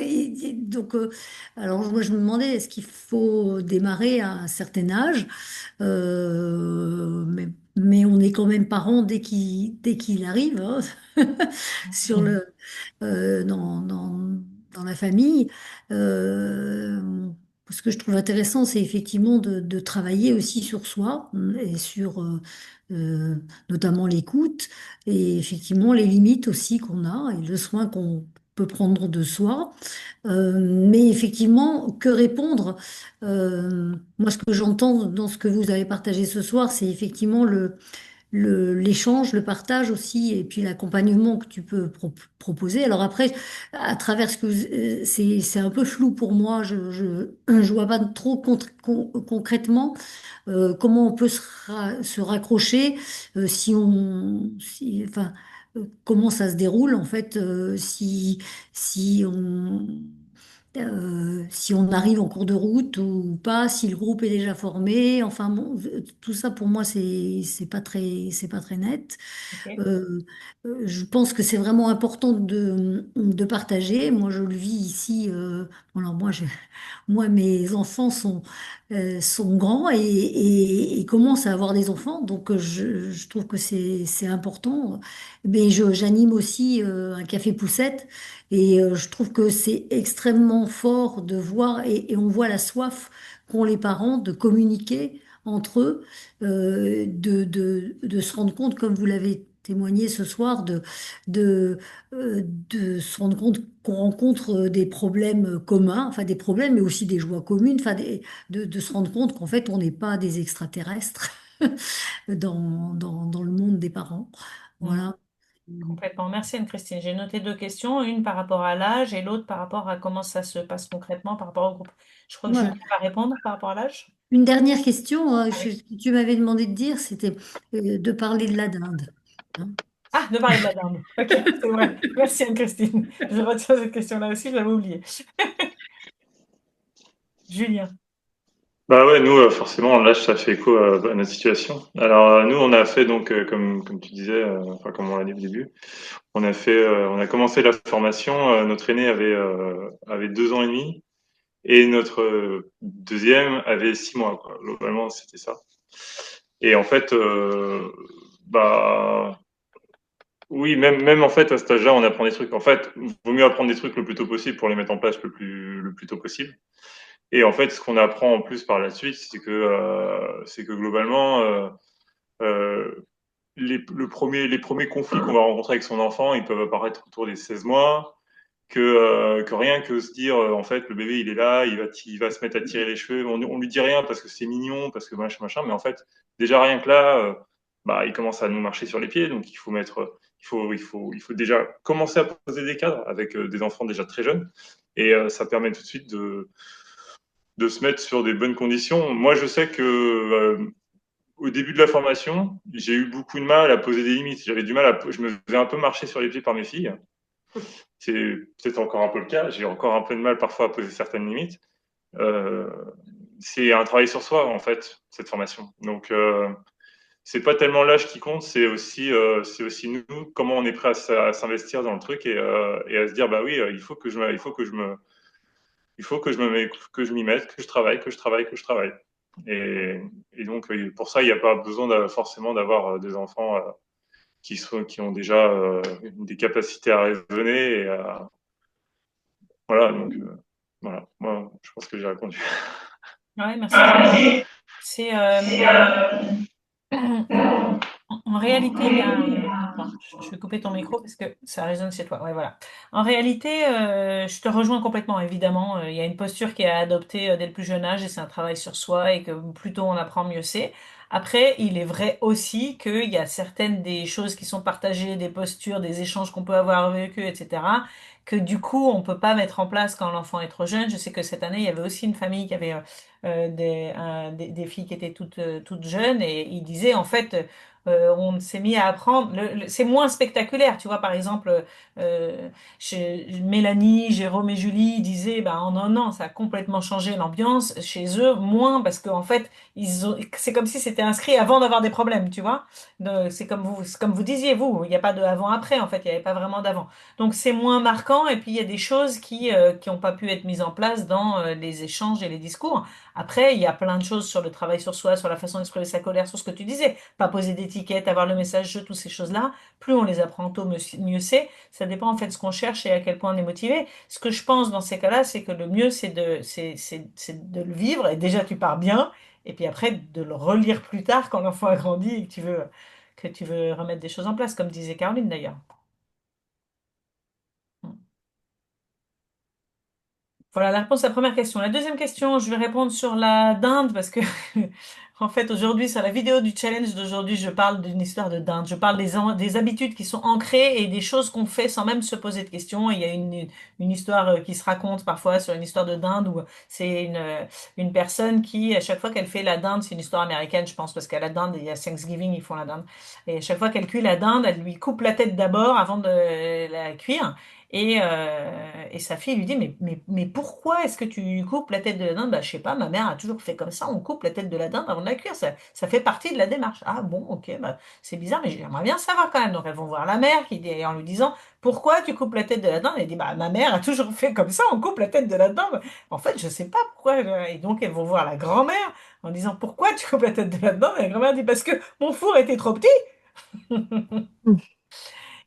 donc, alors moi je me demandais, est-ce qu'il faut démarrer à un certain âge? Mais on est quand même parents dès qu'il arrive, hein, sur dans la famille. Euh, Ce que je trouve intéressant, c'est effectivement de travailler aussi sur soi et sur euh, notamment l'écoute et effectivement les limites aussi qu'on a et le soin qu'on peut prendre de soi. Mais effectivement, que répondre? Moi, ce que j'entends dans ce que vous avez partagé ce soir, c'est effectivement l'échange, le partage aussi, et puis l'accompagnement que tu peux proposer. Alors après, à travers ce que c'est un peu flou pour moi. Je vois pas trop concrètement comment on peut se raccrocher enfin, comment ça se déroule en fait si si on arrive en cours de route ou pas, si le groupe est déjà formé. Enfin bon, tout ça pour moi c'est pas très net. Ok. Euh, je pense que c'est vraiment important de partager. Moi je le vis ici. Bon, alors moi mes enfants sont grands et commencent à avoir des enfants, donc je trouve que c'est important. Mais j'anime aussi un café poussette. Et je trouve que c'est extrêmement fort de voir, et on voit la soif qu'ont les parents de communiquer entre eux, de se rendre compte, comme vous l'avez témoigné ce soir, de se rendre compte qu'on rencontre des problèmes communs, enfin des problèmes, mais aussi des joies communes, enfin de se rendre compte qu'en fait on n'est pas des extraterrestres dans le monde des parents. Mm. Voilà. Complètement. Merci Anne-Christine. J'ai noté deux questions, une par rapport à l'âge et l'autre par rapport à comment ça se passe concrètement par rapport au groupe. Je crois que Julien Voilà. va répondre par rapport à l'âge. Une dernière question, Ah oui. tu m'avais demandé de dire, c'était de parler de la dinde. Hein. Ah, de parler de la dinde. Ok, c'est vrai. Merci Anne-Christine. Je retiens cette question-là aussi, je l'avais oubliée. Julien. Bah ouais, nous, forcément, là, ça fait écho à notre situation. Alors, nous, on a fait donc, comme tu disais, enfin, comme on l'a dit au début, on a commencé la formation. Notre aîné avait 2 ans et demi et notre deuxième avait 6 mois, quoi. Globalement, c'était ça. Et en fait, bah, oui, même en fait, à cet âge-là, on apprend des trucs. En fait, vaut mieux apprendre des trucs le plus tôt possible pour les mettre en place le plus tôt possible. Et en fait, ce qu'on apprend en plus par la suite, c'est que globalement, euh, les premiers conflits qu'on va rencontrer avec son enfant, ils peuvent apparaître autour des 16 mois, que rien que se dire, en fait, le bébé, il est là, il va se mettre à tirer les cheveux, on lui dit rien parce que c'est mignon, parce que machin, machin, mais en fait, déjà rien que là, bah, il commence à nous marcher sur les pieds, donc il faut déjà commencer à poser des cadres avec des enfants déjà très jeunes, et ça permet tout de suite de se mettre sur des bonnes conditions. Moi, je sais que au début de la formation, j'ai eu beaucoup de mal à poser des limites. J'avais du mal je me faisais un peu marcher sur les pieds par mes filles. C'est peut-être encore un peu le cas. J'ai encore un peu de mal parfois à poser certaines limites. Euh, c'est un travail sur soi, en fait, cette formation. Donc, c'est pas tellement l'âge qui compte, c'est aussi nous, comment on est prêt à s'investir dans le truc et à se dire, bah oui, que je m'y mette, que je travaille, que je travaille, que je travaille. Et, et donc, pour ça, il n'y a pas besoin forcément d'avoir des enfants qui ont déjà des capacités à raisonner. Voilà, donc, voilà. Moi, je pense que j'ai répondu. Ouais, merci. C'est en réalité, il y a attends, je vais couper ton micro parce que ça résonne chez toi. Ouais, voilà. En réalité, je te rejoins complètement, évidemment. Il y a une posture qui est adoptée dès le plus jeune âge et c'est un travail sur soi et que plus tôt on apprend, mieux c'est. Après, il est vrai aussi qu'il y a certaines des choses qui sont partagées, des postures, des échanges qu'on peut avoir avec eux, etc., que du coup, on peut pas mettre en place quand l'enfant est trop jeune. Je sais que cette année, il y avait aussi une famille qui avait des filles qui étaient toutes jeunes et ils disaient, en fait, on s'est mis à apprendre. C'est moins spectaculaire, tu vois. Par exemple, Mélanie, Jérôme et Julie disaient, bah, en un an, ça a complètement changé l'ambiance. Chez eux, moins parce qu'en fait, c'est comme si c'était inscrit avant d'avoir des problèmes, tu vois. C'est comme vous disiez, vous, il n'y a pas de avant-après, en fait, il n'y avait pas vraiment d'avant. Donc c'est moins marquant, et puis il y a des choses qui n'ont pas pu être mises en place dans les échanges et les discours. Après, il y a plein de choses sur le travail sur soi, sur la façon d'exprimer sa colère, sur ce que tu disais. Pas poser d'étiquette, avoir le message je, toutes ces choses-là. Plus on les apprend tôt, mieux c'est. Ça dépend en fait de ce qu'on cherche et à quel point on est motivé. Ce que je pense dans ces cas-là, c'est que le mieux, c'est de le vivre. Et déjà, tu pars bien. Et puis après, de le relire plus tard quand l'enfant a grandi et que tu veux remettre des choses en place, comme disait Caroline d'ailleurs. Voilà la réponse à la première question. La deuxième question, je vais répondre sur la dinde parce que, en fait, aujourd'hui, sur la vidéo du challenge d'aujourd'hui, je parle d'une histoire de dinde. Je parle des habitudes qui sont ancrées et des choses qu'on fait sans même se poser de questions. Et il y a une histoire qui se raconte parfois sur une histoire de dinde où c'est une personne qui, à chaque fois qu'elle fait la dinde, c'est une histoire américaine, je pense, parce qu'à la dinde, il y a Thanksgiving, ils font la dinde. Et à chaque fois qu'elle cuit la dinde, elle lui coupe la tête d'abord avant de la cuire. Et sa fille lui dit, mais pourquoi est-ce que tu coupes la tête de la dinde? Bah, je sais pas, ma mère a toujours fait comme ça, on coupe la tête de la dinde avant de la cuire, ça fait partie de la démarche. Ah bon, ok, bah, c'est bizarre, mais j'aimerais bien savoir quand même. Donc elles vont voir la mère qui dit, en lui disant, pourquoi tu coupes la tête de la dinde? Elle dit, bah, ma mère a toujours fait comme ça, on coupe la tête de la dinde. En fait, je sais pas pourquoi. Et donc elles vont voir la grand-mère en disant, pourquoi tu coupes la tête de la dinde? Et la grand-mère dit, parce que mon four était trop petit.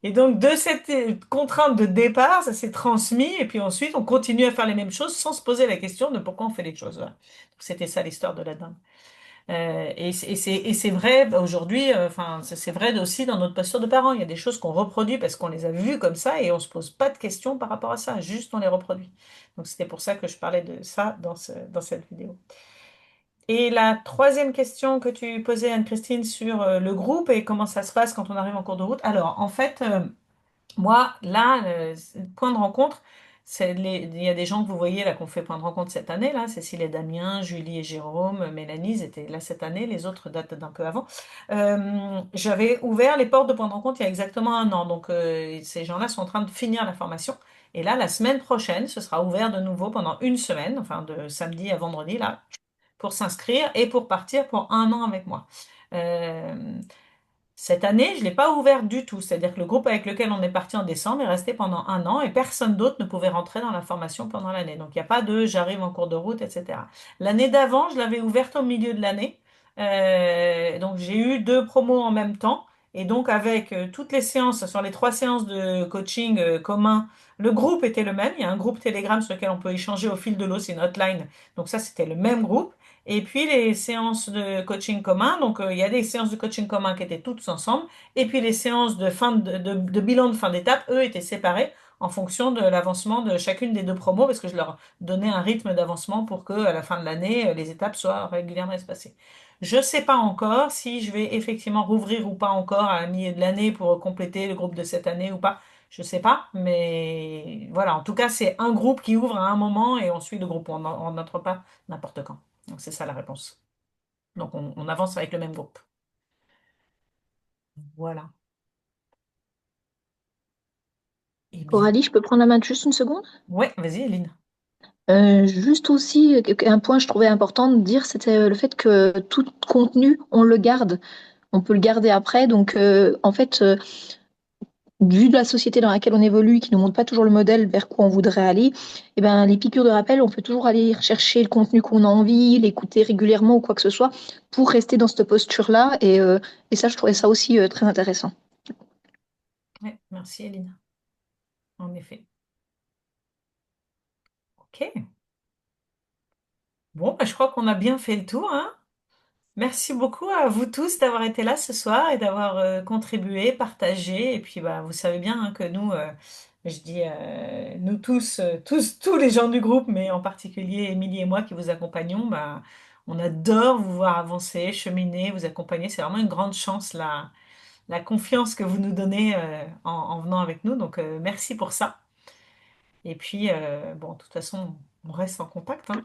Et donc, de cette contrainte de départ, ça s'est transmis, et puis ensuite, on continue à faire les mêmes choses sans se poser la question de pourquoi on fait les choses. Voilà. C'était ça l'histoire de la dinde. Et c'est vrai bah, aujourd'hui, enfin, c'est vrai aussi dans notre posture de parents. Il y a des choses qu'on reproduit parce qu'on les a vues comme ça et on se pose pas de questions par rapport à ça, juste on les reproduit. Donc, c'était pour ça que je parlais de ça dans cette vidéo. Et la troisième question que tu posais, Anne-Christine, sur le groupe et comment ça se passe quand on arrive en cours de route. Alors, en fait, moi, là, point de rencontre, il y a des gens que vous voyez là qu'on fait point de rencontre cette année, là, Cécile et Damien, Julie et Jérôme, Mélanie, ils étaient là cette année, les autres datent d'un peu avant. J'avais ouvert les portes de point de rencontre il y a exactement un an, donc ces gens-là sont en train de finir la formation. Et là, la semaine prochaine, ce sera ouvert de nouveau pendant une semaine, enfin de samedi à vendredi, là, pour s'inscrire et pour partir pour un an avec moi. Euh, Cette année, je ne l'ai pas ouvert du tout. C'est-à-dire que le groupe avec lequel on est parti en décembre est resté pendant un an et personne d'autre ne pouvait rentrer dans la formation pendant l'année. Donc, il n'y a pas de j'arrive en cours de route, etc. L'année d'avant, je l'avais ouverte au milieu de l'année. Donc, j'ai eu deux promos en même temps. Et donc, avec toutes les séances, sur les trois séances de coaching commun, le groupe était le même. Il y a un groupe Telegram sur lequel on peut échanger au fil de l'eau, c'est une hotline. Donc, ça, c'était le même groupe. Et puis les séances de coaching commun, donc il y a des séances de coaching commun qui étaient toutes ensemble, et puis les séances de de bilan de fin d'étape, eux, étaient séparés en fonction de l'avancement de chacune des deux promos, parce que je leur donnais un rythme d'avancement pour que à la fin de l'année, les étapes soient régulièrement espacées. Je ne sais pas encore si je vais effectivement rouvrir ou pas encore à la milieu de l'année pour compléter le groupe de cette année ou pas. Je ne sais pas, mais voilà, en tout cas, c'est un groupe qui ouvre à un moment et on suit le groupe, on n'entre pas n'importe quand. Donc c'est ça la réponse. Donc on avance avec le même groupe. Voilà. Eh bien, Coralie, je peux prendre la main juste une seconde? ouais, vas-y, Eline. Juste aussi, un point que je trouvais important de dire, c'était le fait que tout contenu, on le garde. On peut le garder après. Donc, en fait, vu de la société dans laquelle on évolue, qui ne nous montre pas toujours le modèle vers quoi on voudrait aller, eh ben, les piqûres de rappel, on peut toujours aller rechercher le contenu qu'on a envie, l'écouter régulièrement ou quoi que ce soit, pour rester dans cette posture-là. Et ça, je trouvais ça aussi très intéressant. Ouais, merci, Eline. En effet. Ok. Bon, bah, je crois qu'on a bien fait le tour, hein. Merci beaucoup à vous tous d'avoir été là ce soir et d'avoir contribué, partagé. Et puis, bah, vous savez bien hein, que nous, je dis nous tous, tous les gens du groupe, mais en particulier Émilie et moi qui vous accompagnons, bah, on adore vous voir avancer, cheminer, vous accompagner. C'est vraiment une grande chance, la confiance que vous nous donnez en venant avec nous. Donc, merci pour ça. Et puis, bon, de toute façon, on reste en contact, hein.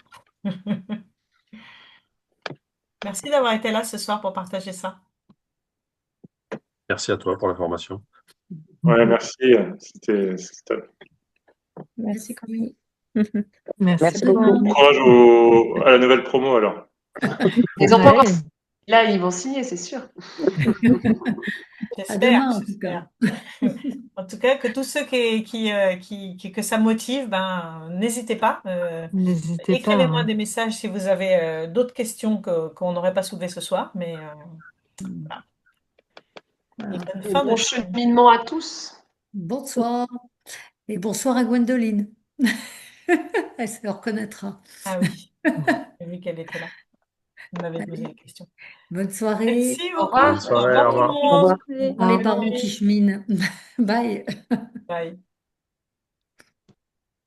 Merci d'avoir été là ce soir pour partager ça. Merci à toi pour la formation. Ouais, merci. C'était top. Merci, Camille. Merci Très beaucoup. bien. Bon courage à la nouvelle promo alors. Ils ont pas encore Ouais. signé. Là, ils vont signer, c'est sûr. À J'espère, demain, en tout j'espère. cas. En tout cas, que tous ceux que ça motive, ben, n'hésitez pas. N'hésitez pas. Écrivez-moi Hein. des messages si vous avez d'autres questions qu'on n'aurait pas soulevées ce soir. Mais voilà. Et Voilà. bonne Et fin de bon journée. cheminement à tous. Bonsoir. Et bonsoir à Gwendoline. Elle se reconnaîtra. Ah oui, j'ai vu qu'elle était là. Elle m'avait posé Allez, des questions. bonne soirée. Merci Au beaucoup. revoir. Bonne Au soirée, au revoir tout le revoir. Au revoir monde. pour les Bonne parents qui nuit. cheminent. Bye. Bye.